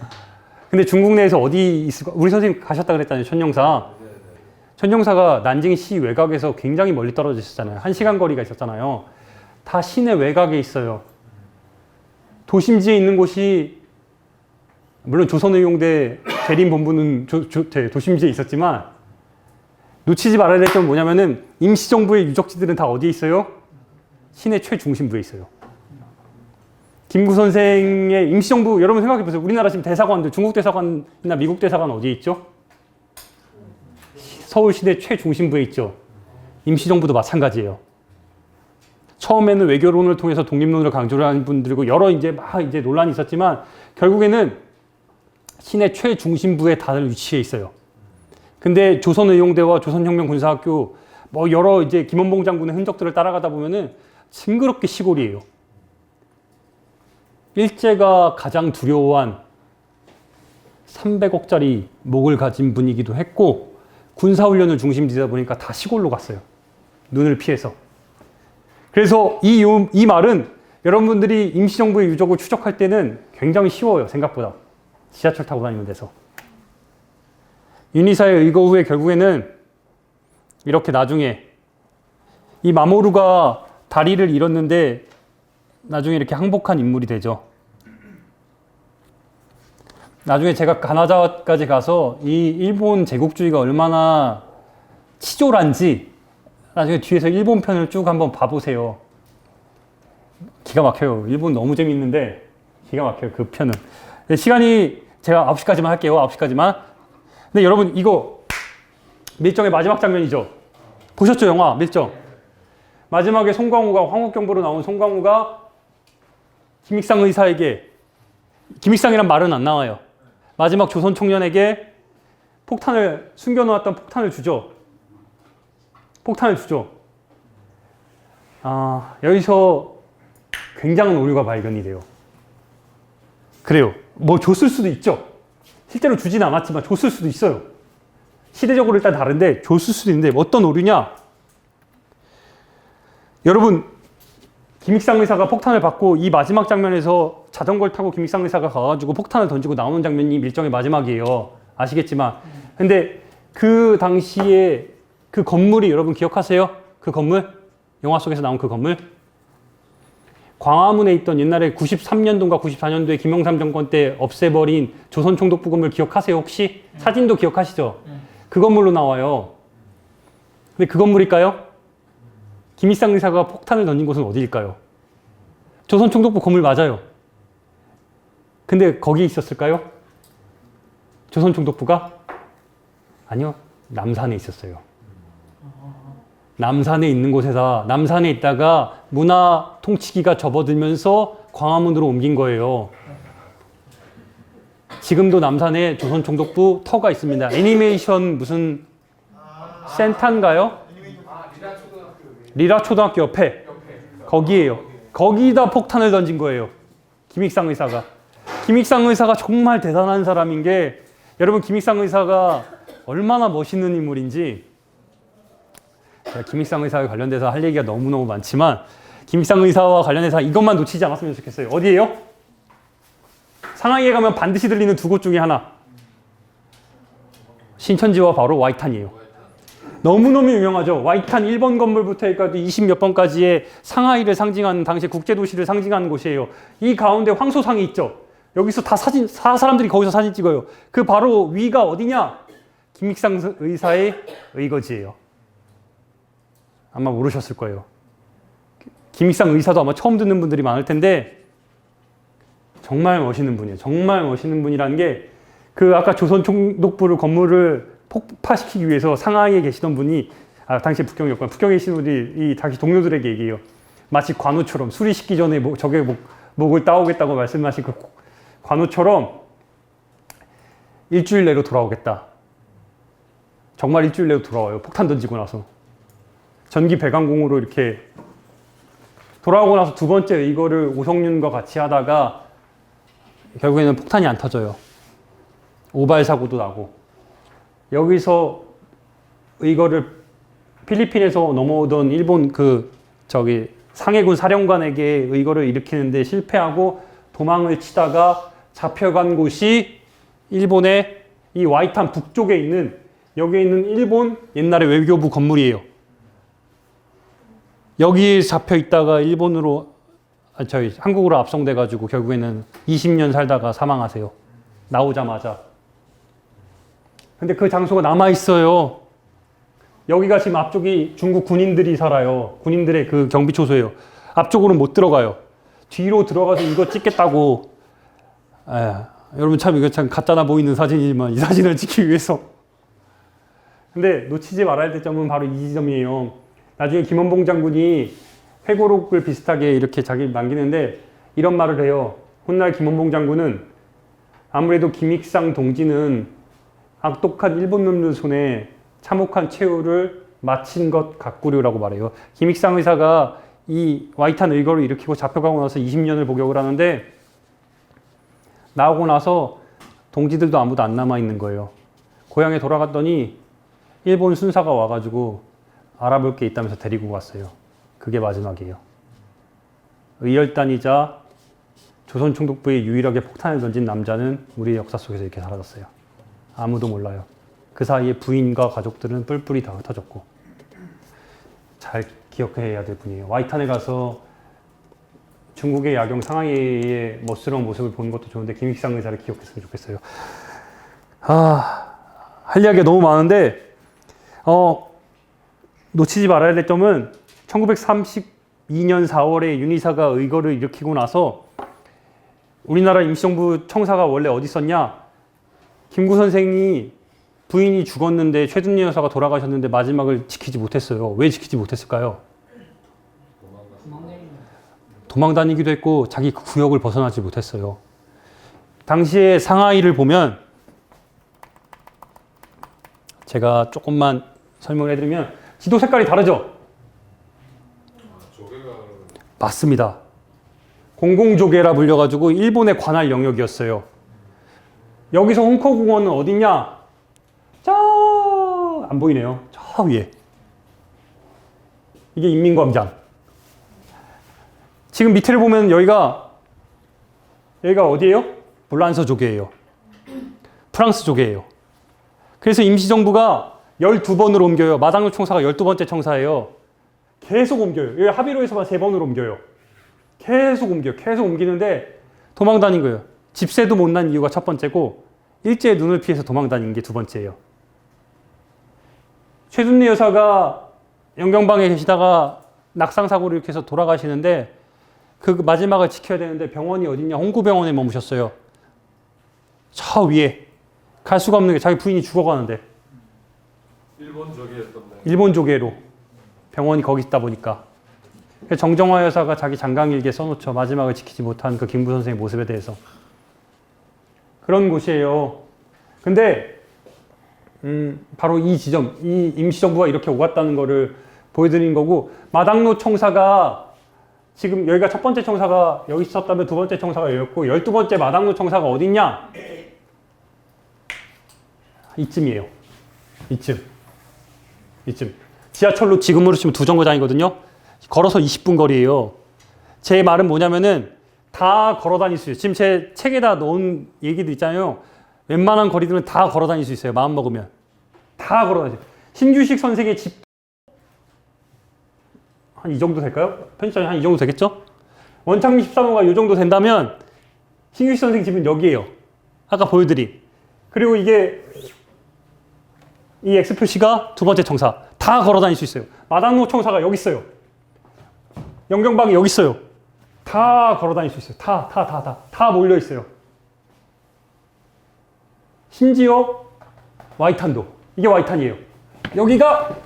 근데 중국 내에서 어디 있을까? 우리 선생님 가셨다 그랬잖아요. 천영사. 천영사가 난징시 외곽에서 굉장히 멀리 떨어져 있었잖아요. 1시간 거리가 있었잖아요. 다 시내 외곽에 있어요. 도심지에 있는 곳이 물론 조선의용대 대림본부는 도심지에 있었지만 놓치지 말아야 될 점은 뭐냐면은 임시정부의 유적지들은 다 어디에 있어요? 시내 최중심부에 있어요. 김구 선생의 임시정부 여러분 생각해 보세요. 우리나라 지금 대사관들 중국 대사관이나 미국 대사관 어디에 있죠? 서울 시내 최중심부에 있죠. 임시정부도 마찬가지예요. 처음에는 외교론을 통해서 독립론을 강조를 하는 분들이고 여러 이제 논란이 있었지만 결국에는 시내 최중심부에 다들 위치해 있어요. 근데 조선의용대와 조선혁명군사학교 뭐 여러 이제 김원봉 장군의 흔적들을 따라가다 보면은 징그럽게 시골이에요. 일제가 가장 두려워한 300억짜리 목을 가진 분이기도 했고 군사훈련을 중심지다 보니까 다 시골로 갔어요. 눈을 피해서. 그래서 이 말은 여러분들이 임시정부의 유적을 추적할 때는 굉장히 쉬워요. 생각보다. 지하철 타고 다니는 데서. 윤희사의 의거 후에 결국에는 이렇게 나중에 이 마모루가 다리를 잃었는데 나중에 이렇게 항복한 인물이 되죠. 나중에 제가 가나다까지 가서 이 일본 제국주의가 얼마나 치졸한지 나중에 뒤에서 일본 편을 쭉 한번 봐보세요. 기가 막혀요. 일본 너무 재밌는데 기가 막혀요. 그 편은. 시간이 제가 9시까지만 할게요. 9시까지만. 근데 여러분 이거 밀정의 마지막 장면이죠. 보셨죠? 영화 밀정. 마지막에 송강호가 황홀경보로 나온 송강호가 김익상 의사에게, 김익상이란 말은 안 나와요. 마지막 조선 청년에게 폭탄을, 숨겨놓았던 폭탄을 주죠. 폭탄을 주죠. 여기서 굉장한 오류가 발견이 돼요. 그래요. 뭐 줬을 수도 있죠. 실제로 주진 않았지만 줬을 수도 있어요. 시대적으로 일단 다른데 줬을 수도 있는데 어떤 오류냐? 여러분, 김익상 의사가 폭탄을 받고 이 마지막 장면에서 자전거를 타고 김익상 의사가 가가지고 폭탄을 던지고 나오는 장면이 밀정의 마지막이에요. 아시겠지만. 근데 그 당시에 그 건물이 여러분 기억하세요? 그 건물? 영화 속에서 나온 그 건물? 광화문에 있던 옛날에 93년도인가 94년도에 김영삼 정권 때 없애버린 조선총독부 건물 기억하세요 혹시? 사진도 기억하시죠? 그 건물로 나와요. 근데 그 건물일까요? 김익상 의사가 폭탄을 던진 곳은 어디일까요? 조선총독부 건물 맞아요. 근데 거기 있었을까요? 조선총독부가? 아니요. 남산에 있었어요. 남산에 있는 곳에서 남산에 있다가 문화 통치기가 접어들면서 광화문으로 옮긴 거예요. 지금도 남산에 조선총독부 터가 있습니다. 애니메이션 무슨 센터인가요? 리라 초등학교 옆에 거기에요. 거기다 폭탄을 던진 거예요. 김익상 의사가. 김익상 의사가 정말 대단한 사람인 게 여러분 김익상 의사가 얼마나 멋있는 인물인지 제가 김익상 의사와 관련돼서 할 얘기가 너무너무 많지만 김익상 의사와 관련해서 이것만 놓치지 않았으면 좋겠어요. 어디예요? 상하이에 가면 반드시 들리는 두 곳 중에 하나. 신천지와 바로 와이탄이에요. 너무너무 유명하죠. 와이탄 1번 건물부터 해가지고 20몇 번까지의 상하이를 상징하는 당시 국제도시를 상징하는 곳이에요. 이 가운데 황소상이 있죠. 여기서 다 사람들이 거기서 사진 찍어요. 그 바로 위가 어디냐? 김익상 의사의 의거지예요. 아마 모르셨을 거예요. 김익상 의사도 아마 처음 듣는 분들이 많을 텐데 정말 멋있는 분이에요. 정말 멋있는 분이라는 게 그 아까 조선총독부 건물을 폭파시키기 위해서 상하이에 계시던 분이 당시 북경이었구나. 북경에 계신 분이 이 당시 동료들에게 얘기해요. 마치 관우처럼 술이 식기 전에 적의 목을 따오겠다고 말씀하신 그 관우처럼 일주일 내로 돌아오겠다. 정말 일주일 내로 돌아와요. 폭탄 던지고 나서. 전기 배관공으로 이렇게 돌아오고 나서 두 번째 이거를 오성윤과 같이 하다가 결국에는 폭탄이 안 터져요. 오발 사고도 나고. 여기서 이거를 필리핀에서 넘어오던 일본 상해군 사령관에게 이거를 일으키는데 실패하고 도망을 치다가 잡혀간 곳이 일본의 이 와이탄 북쪽에 있는 여기에 있는 일본 옛날의 외교부 건물이에요. 여기 잡혀 있다가 한국으로 압송돼가지고 결국에는 20년 살다가 사망하세요. 나오자마자. 근데 그 장소가 남아있어요. 여기가 지금 앞쪽이 중국 군인들이 살아요. 군인들의 그 경비초소예요. 앞쪽으로는 못 들어가요. 뒤로 들어가서 이거 찍겠다고. 여러분 참 이거 참 가짜나 보이는 사진이지만 이 사진을 찍기 위해서. 근데 놓치지 말아야 될 점은 바로 이 지점이에요. 나중에 김원봉 장군이 회고록을 비슷하게 이렇게 자기 남기는데 이런 말을 해요. 훗날 김원봉 장군은 아무래도 김익상 동지는 악독한 일본 놈들 손에 참혹한 최후를 마친 것 같구려라고 말해요. 김익상 의사가 이 와이탄 의거를 일으키고 잡혀가고 나서 20년을 복역을 하는데 나오고 나서 동지들도 아무도 안 남아있는 거예요. 고향에 돌아갔더니 일본 순사가 와가지고 알아볼 게 있다면서 데리고 갔어요. 그게 마지막이에요. 의열단이자 조선총독부에 유일하게 폭탄을 던진 남자는 우리 역사 속에서 이렇게 사라졌어요. 아무도 몰라요. 그 사이에 부인과 가족들은 뿔뿔이 다 흩어졌고. 잘 기억해야 될 분이에요. 와이탄에 가서 중국의 야경 상하이의 멋스러운 모습을 보는 것도 좋은데 김익상 의사를 기억했으면 좋겠어요. 할 이야기가 너무 많은데 놓치지 말아야 될 점은 1932년 4월에 윤희사가 의거를 일으키고 나서 우리나라 임시정부 청사가 원래 어디 있었냐? 김구 선생이 부인이 죽었는데 최준리 여사가 돌아가셨는데 마지막을 지키지 못했어요. 왜 지키지 못했을까요? 도망 다니기도 했고 자기 그 구역을 벗어나지 못했어요. 당시에 상하이를 보면 제가 조금만 설명을 해드리면 지도 색깔이 다르죠? 조개가 맞습니다. 공공조개라 불려가지고 일본의 관할 영역이었어요. 여기서 홍커공원은 어딨냐? 저 안 보이네요. 저 위에. 이게 인민광장. 지금 밑에를 보면 여기가 어디예요? 불란서 조개예요. 프랑스 조개예요. 그래서 임시정부가 12번으로 옮겨요. 마당노 총사가 12번째 청사예요. 계속 옮겨요. 여기 합의로에서만 3번으로 옮겨요. 계속 옮겨요. 계속 옮기는데 도망 다닌 거예요. 집세도 못 난 이유가 첫 번째고 일제의 눈을 피해서 도망 다닌 게 두 번째예요. 최순리 여사가 영경방에 계시다가 낙상사고를 일으켜서 돌아가시는데 그 마지막을 지켜야 되는데 병원이 어딨냐? 홍구병원에 머무셨어요. 저 위에. 갈 수가 없는 게 자기 부인이 죽어가는데. 일본 조개였던데. 일본 조개로. 병원이 거기 있다 보니까. 정정화 여사가 자기 장강일기에 써놓죠. 마지막을 지키지 못한 그 김구 선생의 모습에 대해서. 그런 곳이에요. 근데 바로 이 지점, 이 임시정부가 이렇게 오갔다는 거를 보여드린 거고 마당노 청사가 지금 여기가 첫 번째 청사가 여기 있었다면 두 번째 청사가 여기였고 12번째 마당노 청사가 어딨냐? 이쯤이에요. 이쯤. 지하철로 지금으로 치면 2정거장이거든요. 걸어서 20분 거리예요. 제 말은 뭐냐면은 다 걸어 다닐 수 있어요. 지금 제 책에다 넣은 얘기도 있잖아요. 웬만한 거리들은 다 걸어 다닐 수 있어요. 마음 먹으면. 다 걸어 다니죠. 신규식 선생의 집 한 이 정도 될까요? 편집장이 한 이 정도 되겠죠? 원창리 13호가 이 정도 된다면 신규식 선생 집은 여기에요. 아까 보여드린. 그리고 이게 이 X 표시가 두 번째 청사. 다 걸어 다닐 수 있어요. 마당노 청사가 여기 있어요. 영경방이 여기 있어요. 다 걸어 다닐 수 있어요. 다 몰려 있어요. 심지어 와이탄도. 이게 와이탄이에요. 여기가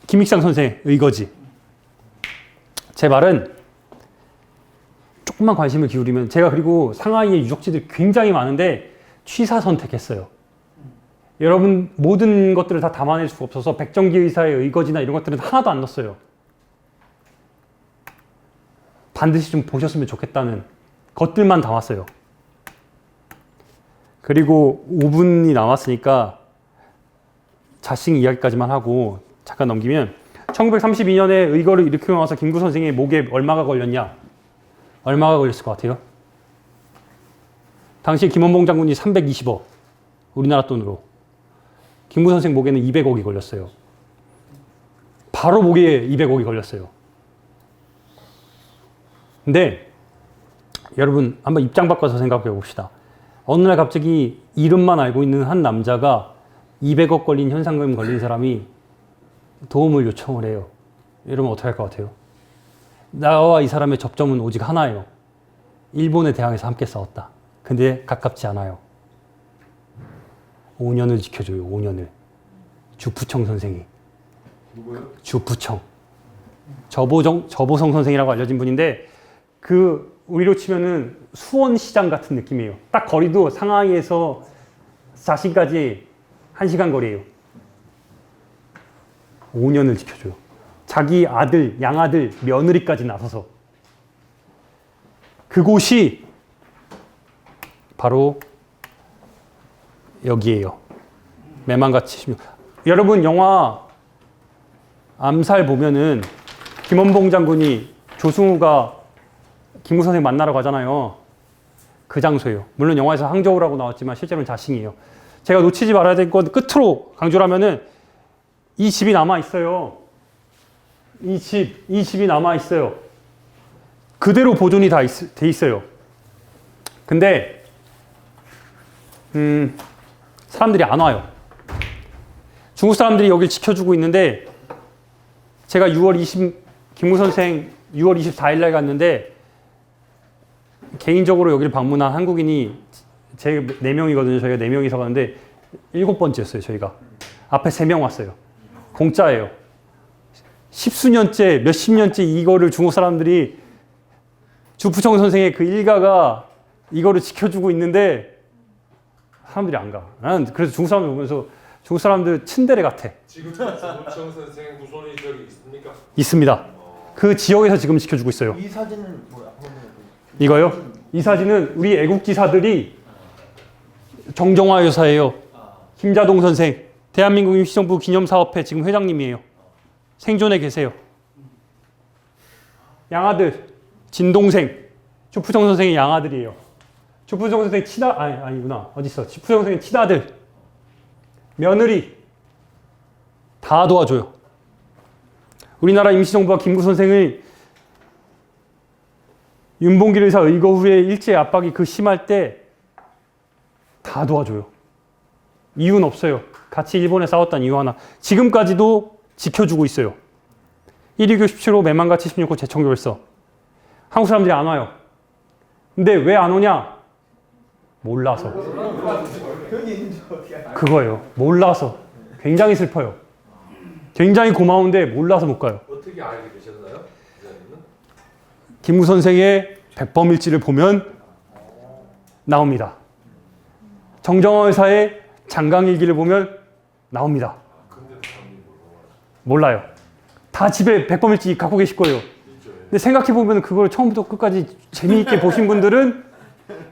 김익상 선생의 의거지. 제 말은 조금만 관심을 기울이면 제가 그리고 상하이의 유적지들 굉장히 많은데 취사 선택했어요. 여러분 모든 것들을 다 담아낼 수가 없어서 백정기 의사의 의거지나 이런 것들은 하나도 안 넣었어요. 반드시 좀 보셨으면 좋겠다는 것들만 담았어요. 그리고 5분이 남았으니까 자식 이야기까지만 하고 잠깐 넘기면 1932년에 의거를 일으키고 나서 김구 선생의 목에 얼마가 걸렸냐? 얼마가 걸렸을 것 같아요? 당시 김원봉 장군이 320억 우리나라 돈으로 김구 선생 목에는 200억이 걸렸어요. 바로 목에 200억이 걸렸어요. 근데 여러분 한번 입장 바꿔서 생각해 봅시다. 어느 날 갑자기 이름만 알고 있는 한 남자가 200억 걸린 현상금 걸린 사람이 도움을 요청을 해요. 이러면 어떻게 할 것 같아요? 나와 이 사람의 접점은 오직 하나예요. 일본에 대항해서 함께 싸웠다. 근데 가깝지 않아요. 5년을 지켜줘요. 5년을. 주푸청 선생이. 누구요? 주푸청. 저보성 선생이라고 알려진 분인데 그 우리로 치면은 수원시장 같은 느낌이에요. 딱 거리도 상하이에서 자신까지 1시간 거리예요. 5년을 지켜줘요. 자기 아들, 양아들, 며느리까지 나서서. 그곳이 바로 여기에요. 매만가치 16. 여러분 영화 암살 보면은 김원봉 장군이 조승우가 김구 선생 만나러 가잖아요. 그 장소예요. 물론 영화에서 항저우라고 나왔지만 실제로는 자칭이에요. 제가 놓치지 말아야 될 건 끝으로 강조를 하면은 이 집이 남아 있어요. 이 집이 남아 있어요. 그대로 보존이 돼 있어요. 근데 사람들이 안 와요. 중국 사람들이 여길 지켜주고 있는데 제가 김구 선생 6월 24일 날 갔는데 개인적으로 여기를 방문한 한국인이 제 4명이거든요. 저희가 4명이서 갔는데 7번째였어요. 저희가. 앞에 3명 왔어요. 공짜예요. 십수년째, 몇십 년째 이거를 중국 사람들이 주푸청 선생의 그 일가가 이거를 지켜주고 있는데 사람들이 안 가. 나는 그래서 중국 사람들 보면서 중국 사람들 츤데레 같아. 지금 주부청 선생 후손이 저기 있습니까? 있습니다. 그 지역에서 지금 지켜주고 있어요. 이 사진은 뭐야? 이거요? 이 사진은 우리 애국지사들이 정정화 여사예요. 김자동 선생, 대한민국 임시정부 기념사업회 지금 회장님이에요. 생존해 계세요. 양아들, 진동생, 주푸청 선생의 양아들이에요. 주푸청 선생 아니구나. 어딨어? 주푸청 선생 친아들, 며느리 다 도와줘요. 우리나라 임시정부가 김구 선생을 윤봉길 의사 의거 후에 일제 압박이 그 심할 때 다 도와줘요. 이유는 없어요. 같이 일본에 싸웠다는 이유 하나. 지금까지도 지켜주고 있어요. 1위교 17호 매만가 76호 재청교월서. 한국 사람들이 안 와요. 근데 왜 안 오냐? 몰라서. 그거예요. 몰라서. 굉장히 슬퍼요. 굉장히 고마운데 몰라서 못 가요. 어떻게 알게 되셨나요? 기자님은? 김구 선생의 백범일지를 보면 나옵니다. 정정화 의사의 장강일기를 보면 나옵니다. 몰라요. 다 집에 백범일지 갖고 계실 거예요. 근데 생각해보면 그걸 처음부터 끝까지 재미있게 보신 분들은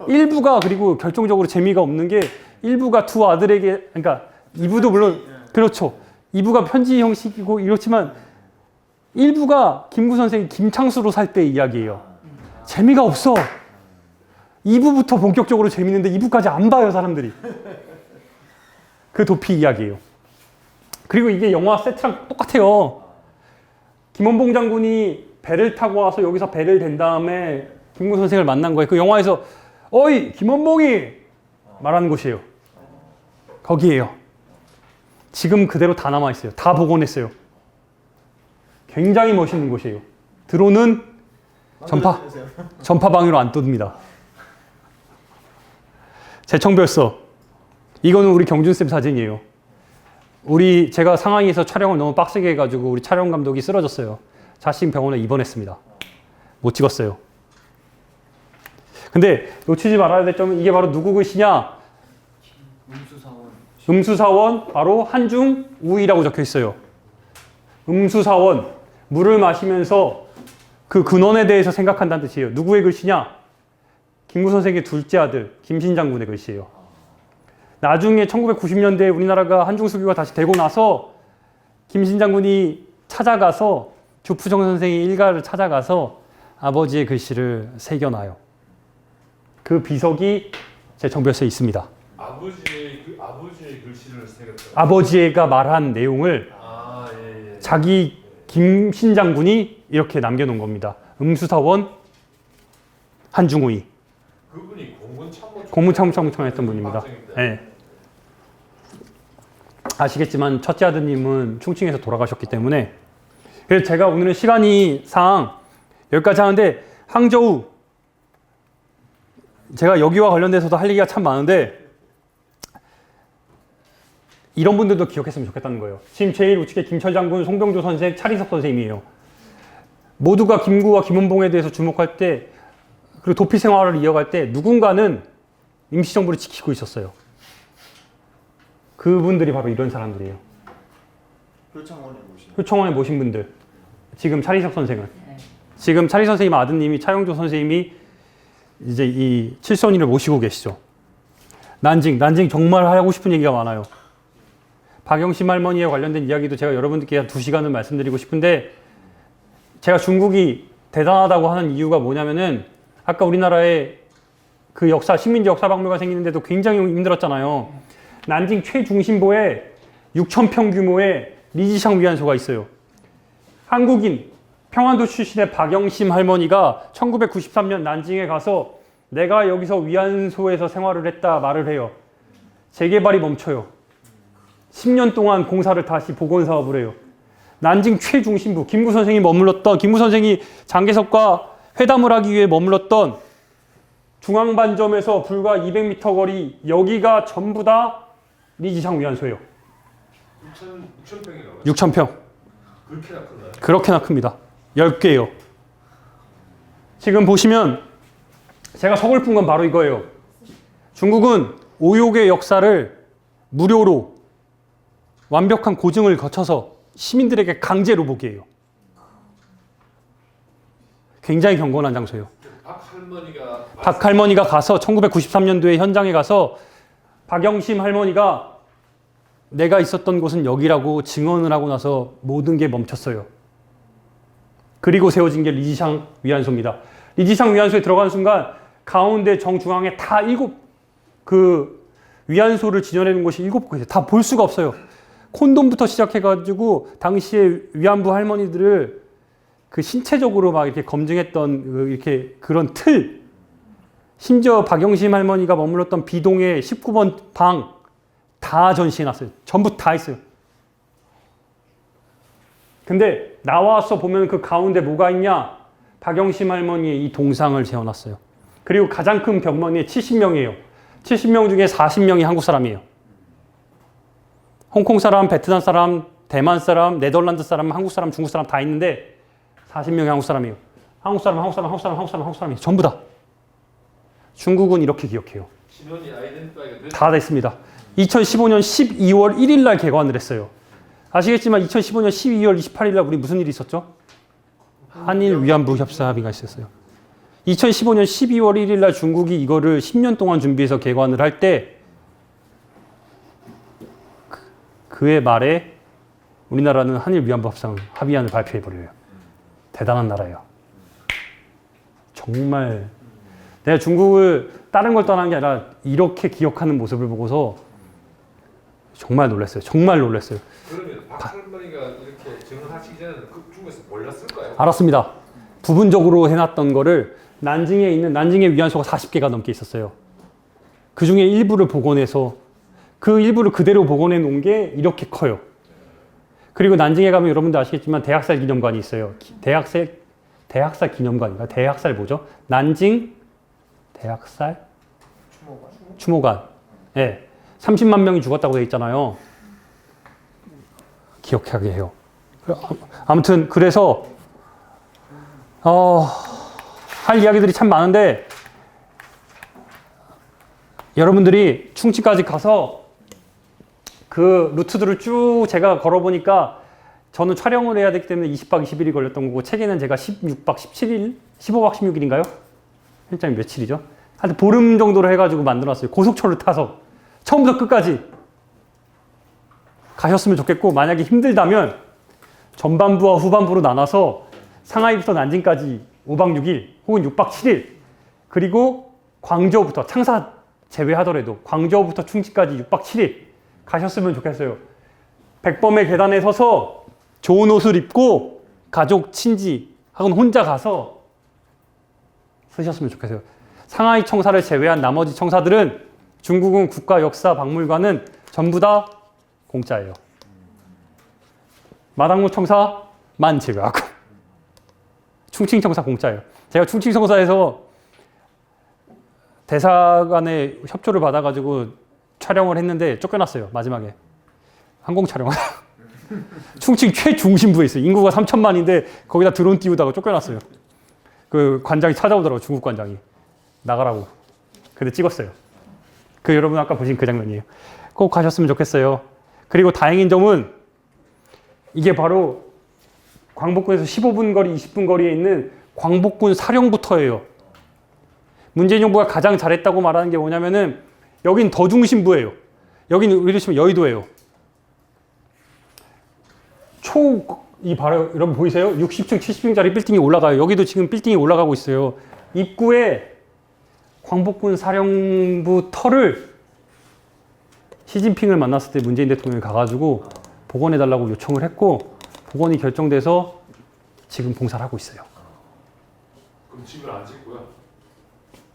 일부가 그리고 결정적으로 재미가 없는 게 일부가 두 아들에게 그러니까 2부도 물론 그렇죠. 2부가 편지 형식이고 이렇지만 일부가 김구 선생이 김창수로 살 때 이야기예요. 재미가 없어. 2부부터 본격적으로 재밌는데 2부까지 안 봐요, 사람들이. 그 도피 이야기예요. 그리고 이게 영화 세트랑 똑같아요. 김원봉 장군이 배를 타고 와서 여기서 배를 댄 다음에 김구 선생을 만난 거예요. 그 영화에서 어이 김원봉이 말하는 곳이에요. 거기에요. 지금 그대로 다 남아있어요. 다 복원했어요. 굉장히 멋있는 곳이에요. 드론은 전파방위로 안 뜹니다. 재청별서. 이거는 우리 경준쌤 사진이에요. 제가 상하이에서 촬영을 너무 빡세게 해가지고 우리 촬영 감독이 쓰러졌어요. 자신 병원에 입원했습니다. 못 찍었어요. 근데 놓치지 말아야 될 점은 이게 바로 누구 글씨냐? 음수사원 바로 한중 우이라고 적혀 있어요. 음수사원 물을 마시면서 그 근원에 대해서 생각한다는 뜻이에요. 누구의 글씨냐? 김구 선생의 둘째 아들 김신 장군의 글씨예요. 나중에 1990년대에 우리나라가 한중 수교가 다시 되고 나서 김신 장군이 찾아가서 주푸청 선생의 일가를 찾아가서 아버지의 글씨를 새겨놔요. 그 비석이 제 정별서에 있습니다. 아버지의 글씨를 새겼다. 아버지가 말한 내용을 예. 자기 김신 장군이 이렇게 남겨놓은 겁니다. 음수사원 한중우이. 그분이 공문참모총장 했던 분입니다. 네. 아시겠지만 첫째 아드님은 충칭에서 돌아가셨기 때문에 그래서 제가 오늘은 시간이 상 여기까지 하는데 항저우 제가 여기와 관련돼서도 할 얘기가 참 많은데 이런 분들도 기억했으면 좋겠다는 거예요. 지금 제일 우측에 김철 장군, 송병조 선생, 차리석 선생님이에요. 모두가 김구와 김원봉에 대해서 주목할 때 그리고 도피 생활을 이어갈 때 누군가는 임시정부를 지키고 있었어요. 그분들이 바로 이런 사람들이에요. 효청원에 모신 분들. 지금 차리석 선생을. 지금 차리 선생님 아드님이 차영조 선생님이 이제 이 칠선이를 모시고 계시죠. 난징 정말 하고 싶은 얘기가 많아요. 박영심 할머니에 관련된 이야기도 제가 여러분들께 한 2시간을 말씀드리고 싶은데 제가 중국이 대단하다고 하는 이유가 뭐냐면은 아까 우리나라에 그 식민지 역사박물관 생기는데도 굉장히 힘들었잖아요. 난징 최중심부에 6,000평 규모의 리지샹 위안소가 있어요. 한국인 평안도 출신의 박영심 할머니가 1993년 난징에 가서 내가 여기서 위안소에서 생활을 했다 말을 해요. 재개발이 멈춰요. 10년 동안 공사를 다시 복원 사업을 해요. 난징 최중심부, 김구 선생이 머물렀던, 김구 선생이 장개석과 회담을 하기 위해 머물렀던 중앙반점에서 불과 200m 거리, 여기가 전부 다 리지상 위안소예요. 6,000평이라고요? 6,000평. 그렇게나 큰가요? 그렇게나 큽니다. 10개예요. 지금 보시면 제가 서글픈 건 바로 이거예요. 중국은 오욕의 역사를 무료로 완벽한 고증을 거쳐서 시민들에게 강제로 보게 해요. 굉장히 경건한 장소예요. 박 할머니가 가서 1993년도에 현장에 가서 박영심 할머니가 내가 있었던 곳은 여기라고 증언을 하고 나서 모든 게 멈췄어요. 그리고 세워진 게 리지상 위안소입니다. 리지상 위안소에 들어가는 순간 가운데 정중앙에 다 7그 위안소를 지녀내는 곳이 7곳이에요. 다 볼 수가 없어요. 콘돔부터 시작해가지고 당시에 위안부 할머니들을 그 신체적으로 막 이렇게 검증했던 이렇게 그런 틀, 심지어 박영심 할머니가 머물렀던 비동의 19번 방 다 전시해놨어요. 전부 다 있어요. 근데 나와서 보면 그 가운데 뭐가 있냐? 박영심 할머니의 이 동상을 재워놨어요. 그리고 가장 큰 벽면이 70명이에요. 70명 중에 40명이 한국 사람이에요. 홍콩 사람, 베트남 사람, 대만 사람, 네덜란드 사람, 한국 사람, 중국 사람 다 있는데 40명이 한국 사람이에요. 한국 사람이에요. 전부 다. 중국은 이렇게 기억해요. 진원이 아이덴티파이가 다 됐습니다. 2015년 12월 1일 날 개관을 했어요. 아시겠지만 2015년 12월 28일 날 우리 무슨 일이 있었죠? 한일 위안부 협상 합의가 있었어요. 2015년 12월 1일 날 중국이 이거를 10년 동안 준비해서 개관을 할 때 그해 말에 우리나라는 한일 위안부 협상 합의안을 발표해버려요. 대단한 나라예요. 정말 내가 중국을 다른 걸 떠나는 게 아니라 이렇게 기억하는 모습을 보고서 정말 놀랐어요. 정말 놀랐어요. 그러면 박 할머니가 이렇게 증언하시기 전에는 그 중국에서 몰랐을까요? 알았습니다. 부분적으로 해놨던 거를 난징에 위안소가 40개가 넘게 있었어요. 그 중에 일부를 복원해서 그 일부를 그대로 복원해 놓은 게 이렇게 커요. 그리고 난징에 가면 여러분들 아시겠지만 대학살 기념관이 있어요. 대학살 기념관인가? 대학살 뭐죠? 난징 대학살 추모관. 예. 30만 명이 죽었다고 돼 있잖아요. 기억하게 해요. 아무튼 그래서 할 이야기들이 참 많은데 여러분들이 충치까지 가서 그 루트들을 쭉 제가 걸어보니까 저는 촬영을 해야 되기 때문에 20박 20일이 걸렸던 거고 책에는 제가 16박 17일, 15박 16일인가요? 일정이 며칠이죠? 하여튼 보름 정도로 해가지고 만들어놨어요. 고속철을 타서 처음부터 끝까지 가셨으면 좋겠고 만약에 힘들다면 전반부와 후반부로 나눠서 상하이부터 난징까지 5박 6일 혹은 6박 7일 그리고 광저우부터 창사 제외하더라도 광저우부터 충치까지 6박 7일 가셨으면 좋겠어요. 백범의 계단에 서서 좋은 옷을 입고 가족, 친지 혹은 혼자 가서 쓰셨으면 좋겠어요. 상하이 청사를 제외한 나머지 청사들은 중국은 국가역사박물관은 전부 다 공짜예요. 마당무 청사만 제외하고 충칭 청사 공짜예요. 제가 충칭 청사에서 대사관의 협조를 받아가지고 촬영을 했는데 쫓겨났어요. 마지막에 항공 촬영. 충칭 최중심부에 있어요. 인구가 3천만인데 거기다 드론 띄우다가 쫓겨났어요. 그 관장이 찾아오더라고. 중국 관장이 나가라고. 근데 찍었어요. 그 여러분 아까 보신 그 장면이에요. 꼭 가셨으면 좋겠어요. 그리고 다행인 점은 이게 바로 광복군에서 15분 거리, 20분 거리에 있는 광복군 사령부터예요. 문재인 정부가 가장 잘했다고 말하는 게 뭐냐면은 여긴 더 중심부예요. 여기는 예를 들면 여의도예요. 이 바로 여러분 보이세요? 60층, 70층짜리 빌딩이 올라가요. 여기도 지금 빌딩이 올라가고 있어요. 입구에 광복군 사령부 터를 시진핑을 만났을 때 문재인 대통령이 가가지고 복원해달라고 요청을 했고 복원이 결정돼서 지금 봉사를 하고 있어요. 그럼 집을 안 짓고요?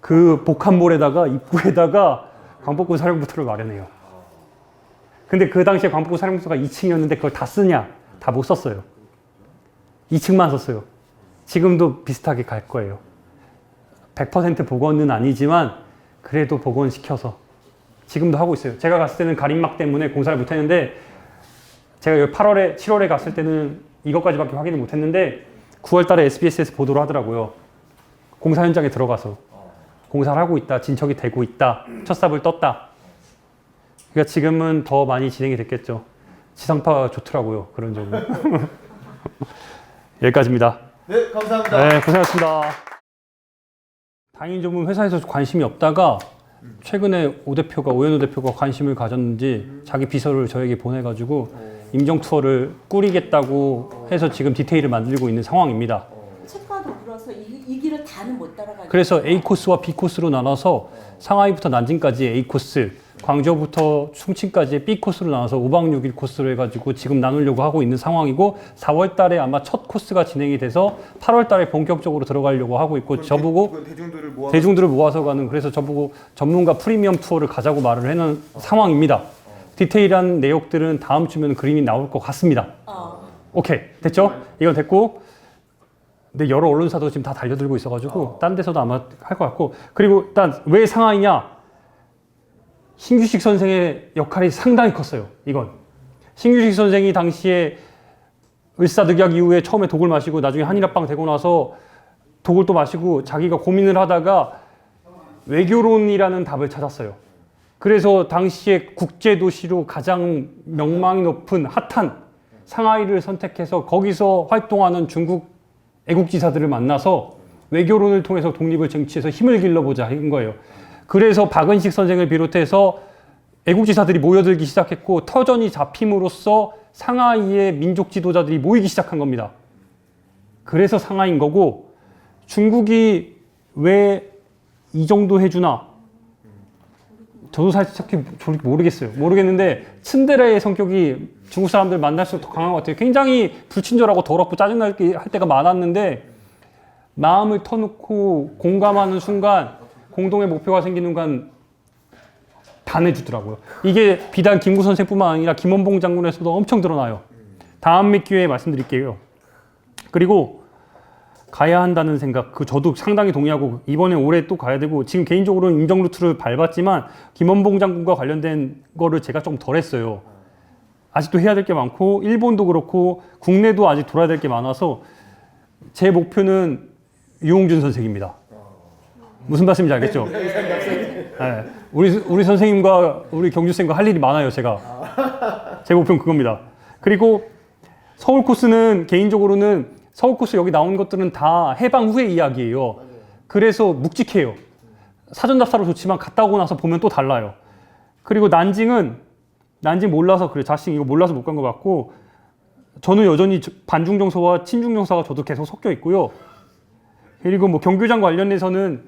그 복합몰에다가 입구에다가 광복군 사령부 터를 마련해요. 근데 그 당시에 광복군 사령부가 2층이었는데 그걸 다 쓰냐? 다 못 썼어요. 2층만 썼어요. 지금도 비슷하게 갈 거예요. 100% 복원은 아니지만 그래도 복원시켜서 지금도 하고 있어요. 제가 갔을 때는 가림막 때문에 공사를 못했는데 제가 여기 8월에 7월에 갔을 때는 이것까지밖에 확인을 못했는데 9월 달에 SBS에서 보도를 하더라고요. 공사 현장에 들어가서 공사를 하고 있다. 진척이 되고 있다. 첫 삽을 떴다. 그러니까 지금은 더 많이 진행이 됐겠죠. 지상파가 좋더라고요. 그런 점은. 여기까지입니다. 네, 감사합니다. 네, 고생하셨습니다. 당연히 좀 회사에서 관심이 없다가 최근에 오연호 대표가 관심을 가졌는지 자기 비서를 저에게 보내가지고 임정 투어를 꾸리겠다고 해서 지금 디테일을 만들고 있는 상황입니다. 책과 더불어서 이 길을 다는 못 따라가죠. 그래서 A 코스와 B 코스로 나눠서 상하이부터 난징까지 A 코스, 광저우부터 충칭까지 B 코스로 나눠서 5박 6일 코스로 해가지고 지금 나누려고 하고 있는 상황이고 4월 달에 아마 첫 코스가 진행이 돼서 8월 달에 본격적으로 들어가려고 하고 있고 저보고 대중들을 모아서 가는 그래서 저보고 전문가 프리미엄 투어를 가자고 말을 해놓은 상황입니다. 디테일한 내용들은 다음 주면 그림이 나올 것 같습니다. 오케이, 됐죠? 이건 됐고 근데 여러 언론사도 지금 다 달려들고 있어가지고 딴 데서도 아마 할 것 같고 그리고 일단 왜 상하이냐? 신규식 선생의 역할이 상당히 컸어요. 이건 신규식 선생이 당시에 을사득약 이후에 처음에 독을 마시고 나중에 한일합방 되고 나서 독을 또 마시고 자기가 고민을 하다가 외교론이라는 답을 찾았어요. 그래서 당시에 국제도시로 가장 명망이 높은 핫한 상하이를 선택해서 거기서 활동하는 중국 애국지사들을 만나서 외교론을 통해서 독립을 쟁취해서 힘을 길러보자 한 거예요. 그래서 박은식 선생을 비롯해서 애국지사들이 모여들기 시작했고 터전이 잡힘으로써 상하이의 민족 지도자들이 모이기 시작한 겁니다. 그래서 상하이인 거고 중국이 왜 이 정도 해주나 저도 사실 저렇게 모르겠어요. 모르겠는데 츤데레의 성격이 중국 사람들 만날수록 더 강한 것 같아요. 굉장히 불친절하고 더럽고 짜증날 때가 많았는데 마음을 터놓고 공감하는 순간 공동의 목표가 생기는 순간 다 내주더라고요. 이게 비단 김구 선생뿐만 아니라 김원봉 장군에서도 엄청 드러나요. 다음 기회에 말씀드릴게요. 그리고 가야 한다는 생각, 저도 상당히 동의하고 이번에 올해 또 가야 되고 지금 개인적으로는 임정 루트를 밟았지만 김원봉 장군과 관련된 거를 제가 좀 덜 했어요. 아직도 해야 될 게 많고 일본도 그렇고 국내도 아직 돌아야 될 게 많아서 제 목표는 유홍준 선생입니다. 무슨 말씀인지 알겠죠? 네. 우리 선생님과 우리 경주 쌤과 할 일이 많아요. 제가 제 목표는 그겁니다. 그리고 서울 코스는 개인적으로는 서울 코스 여기 나온 것들은 다 해방 후의 이야기예요. 그래서 묵직해요. 사전 답사로 좋지만 갔다 오고 나서 보면 또 달라요. 그리고 난징 몰라서 그래 자식 이거 몰라서 못 간 것 같고 저는 여전히 반중정서와 친중정서가 저도 계속 섞여 있고요. 그리고 뭐 경교장 관련해서는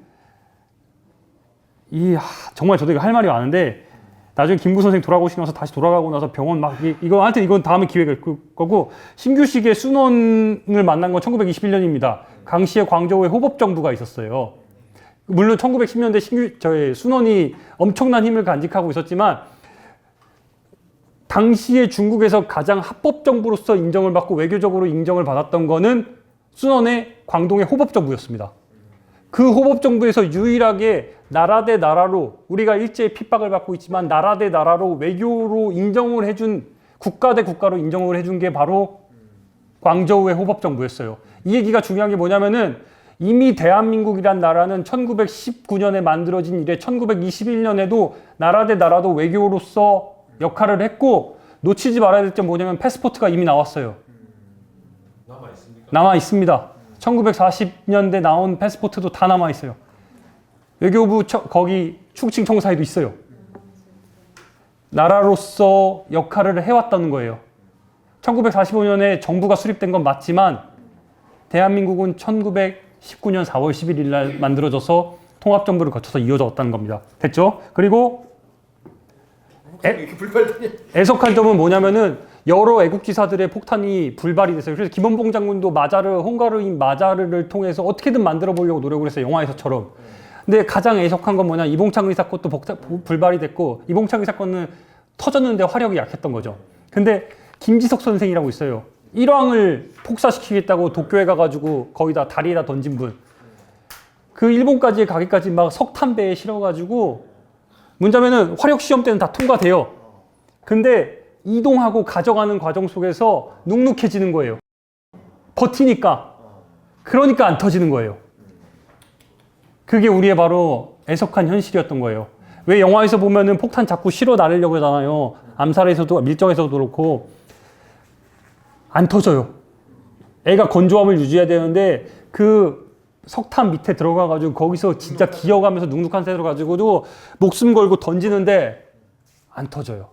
정말 저도 할 말이 많은데 나중에 김구 선생 돌아오시고 나서 다시 돌아가고 나서 병원 하여튼 이건 다음에 기회가 있을 거고 신규식의 순원을 만난 건 1921년입니다. 당시에 광저우에 호법정부가 있었어요. 물론 1910년대 순원이 엄청난 힘을 간직하고 있었지만 당시에 중국에서 가장 합법정부로서 인정을 받고 외교적으로 인정을 받았던 거는 순원의 광동의 호법정부였습니다. 그 호법정부에서 유일하게 나라 대 나라로 우리가 일제히 핍박을 받고 있지만 나라 대 나라로 외교로 인정을 해준 국가 대 국가로 인정을 해준 게 바로 광저우의 호법정부였어요. 이 얘기가 중요한 게 뭐냐면은 이미 대한민국이란 나라는 1919년에 만들어진 이래 1921년에도 나라 대 나라도 외교로서 역할을 했고 놓치지 말아야 될 점 뭐냐면 패스포트가 이미 나왔어요. 남아 있습니다. 1940년대 나온 패스포트도 다 남아 있어요. 외교부 거기 충칭 총사에도 있어요. 나라로서 역할을 해왔다는 거예요. 1945년에 정부가 수립된 건 맞지만 대한민국은 1919년 4월 11일 날 만들어져서 통합정부를 거쳐서 이어져 왔다는 겁니다. 됐죠? 그리고 애석한 점은 뭐냐면은 여러 애국지사들의 폭탄이 불발이 됐어요. 그래서 김원봉 장군도 홍가르인 마자르를 통해서 어떻게든 만들어 보려고 노력을 했어요. 영화에서처럼. 근데 가장 애석한 건 뭐냐, 이봉창 의사건도 불발이 됐고 이봉창 의사건은 터졌는데 화력이 약했던 거죠. 근데 김지석 선생이라고 있어요. 일왕을 폭사시키겠다고 도쿄에 가가지고 거기다 다리에다 던진 분. 그 일본까지 가기까지 막 석탄배에 실어가지고 문자면은 화력 시험 때는 다 통과돼요. 근데 이동하고 가져가는 과정 속에서 눅눅해지는 거예요. 버티니까. 그러니까 안 터지는 거예요. 그게 우리의 바로 애석한 현실이었던 거예요. 왜 영화에서 보면은 폭탄 자꾸 실어 나르려고 하잖아요. 암살에서도 밀정에서도 그렇고 안 터져요. 애가 건조함을 유지해야 되는데 그 석탄 밑에 들어가가지고 거기서 진짜 기어가면서 눅눅한 새로 가지고도 목숨 걸고 던지는데 안 터져요.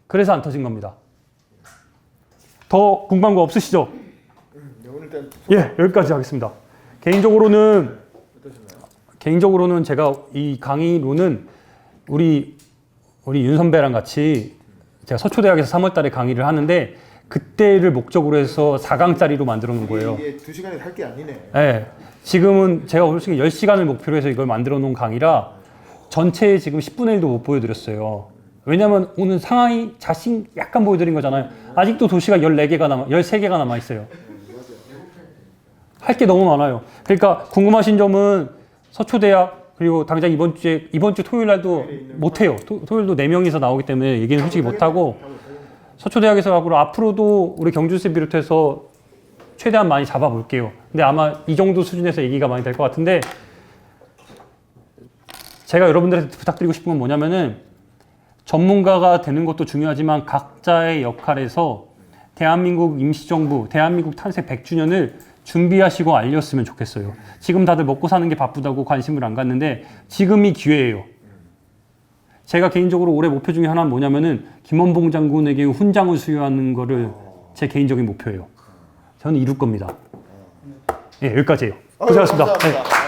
그래서 안 터진 겁니다. 더 궁금한 거 없으시죠? 예, 여기까지 하겠습니다. 개인적으로는 제가 이 강의로는 우리 윤 선배랑 같이 제가 서초대학에서 3월 달에 강의를 하는데 그때를 목적으로 해서 4강짜리로 만들어 놓은 거예요. 이게 2시간에 할 게 아니네. 네. 지금은 제가 솔직히 10시간을 목표로 해서 이걸 만들어 놓은 강의라 전체에 지금 10분의 1도 못 보여드렸어요. 왜냐면 오늘 상황이 자신 약간 보여드린 거잖아요. 아직도 도시가 13개가 남아있어요. 할 게 너무 많아요. 그러니까 궁금하신 점은 서초대학 그리고 당장 이번 주 토요일 날도 못해요. 토요일도 4명이서 나오기 때문에 얘기는 솔직히 못하고 서초대학에서 앞으로도 우리 경준쌤 비롯해서 최대한 많이 잡아볼게요. 근데 아마 이 정도 수준에서 얘기가 많이 될 것 같은데 제가 여러분들한테 부탁드리고 싶은 건 뭐냐면은 전문가가 되는 것도 중요하지만 각자의 역할에서 대한민국 임시정부, 대한민국 탄생 100주년을 준비하시고 알렸으면 좋겠어요. 지금 다들 먹고 사는 게 바쁘다고 관심을 안 갖는데 지금이 기회예요. 제가 개인적으로 올해 목표 중에 하나는 뭐냐면은 김원봉 장군에게 훈장을 수여하는 거를 제 개인적인 목표예요. 저는 이룰 겁니다. 예, 여기까지예요. 고생하셨습니다. 감사합니다. 네.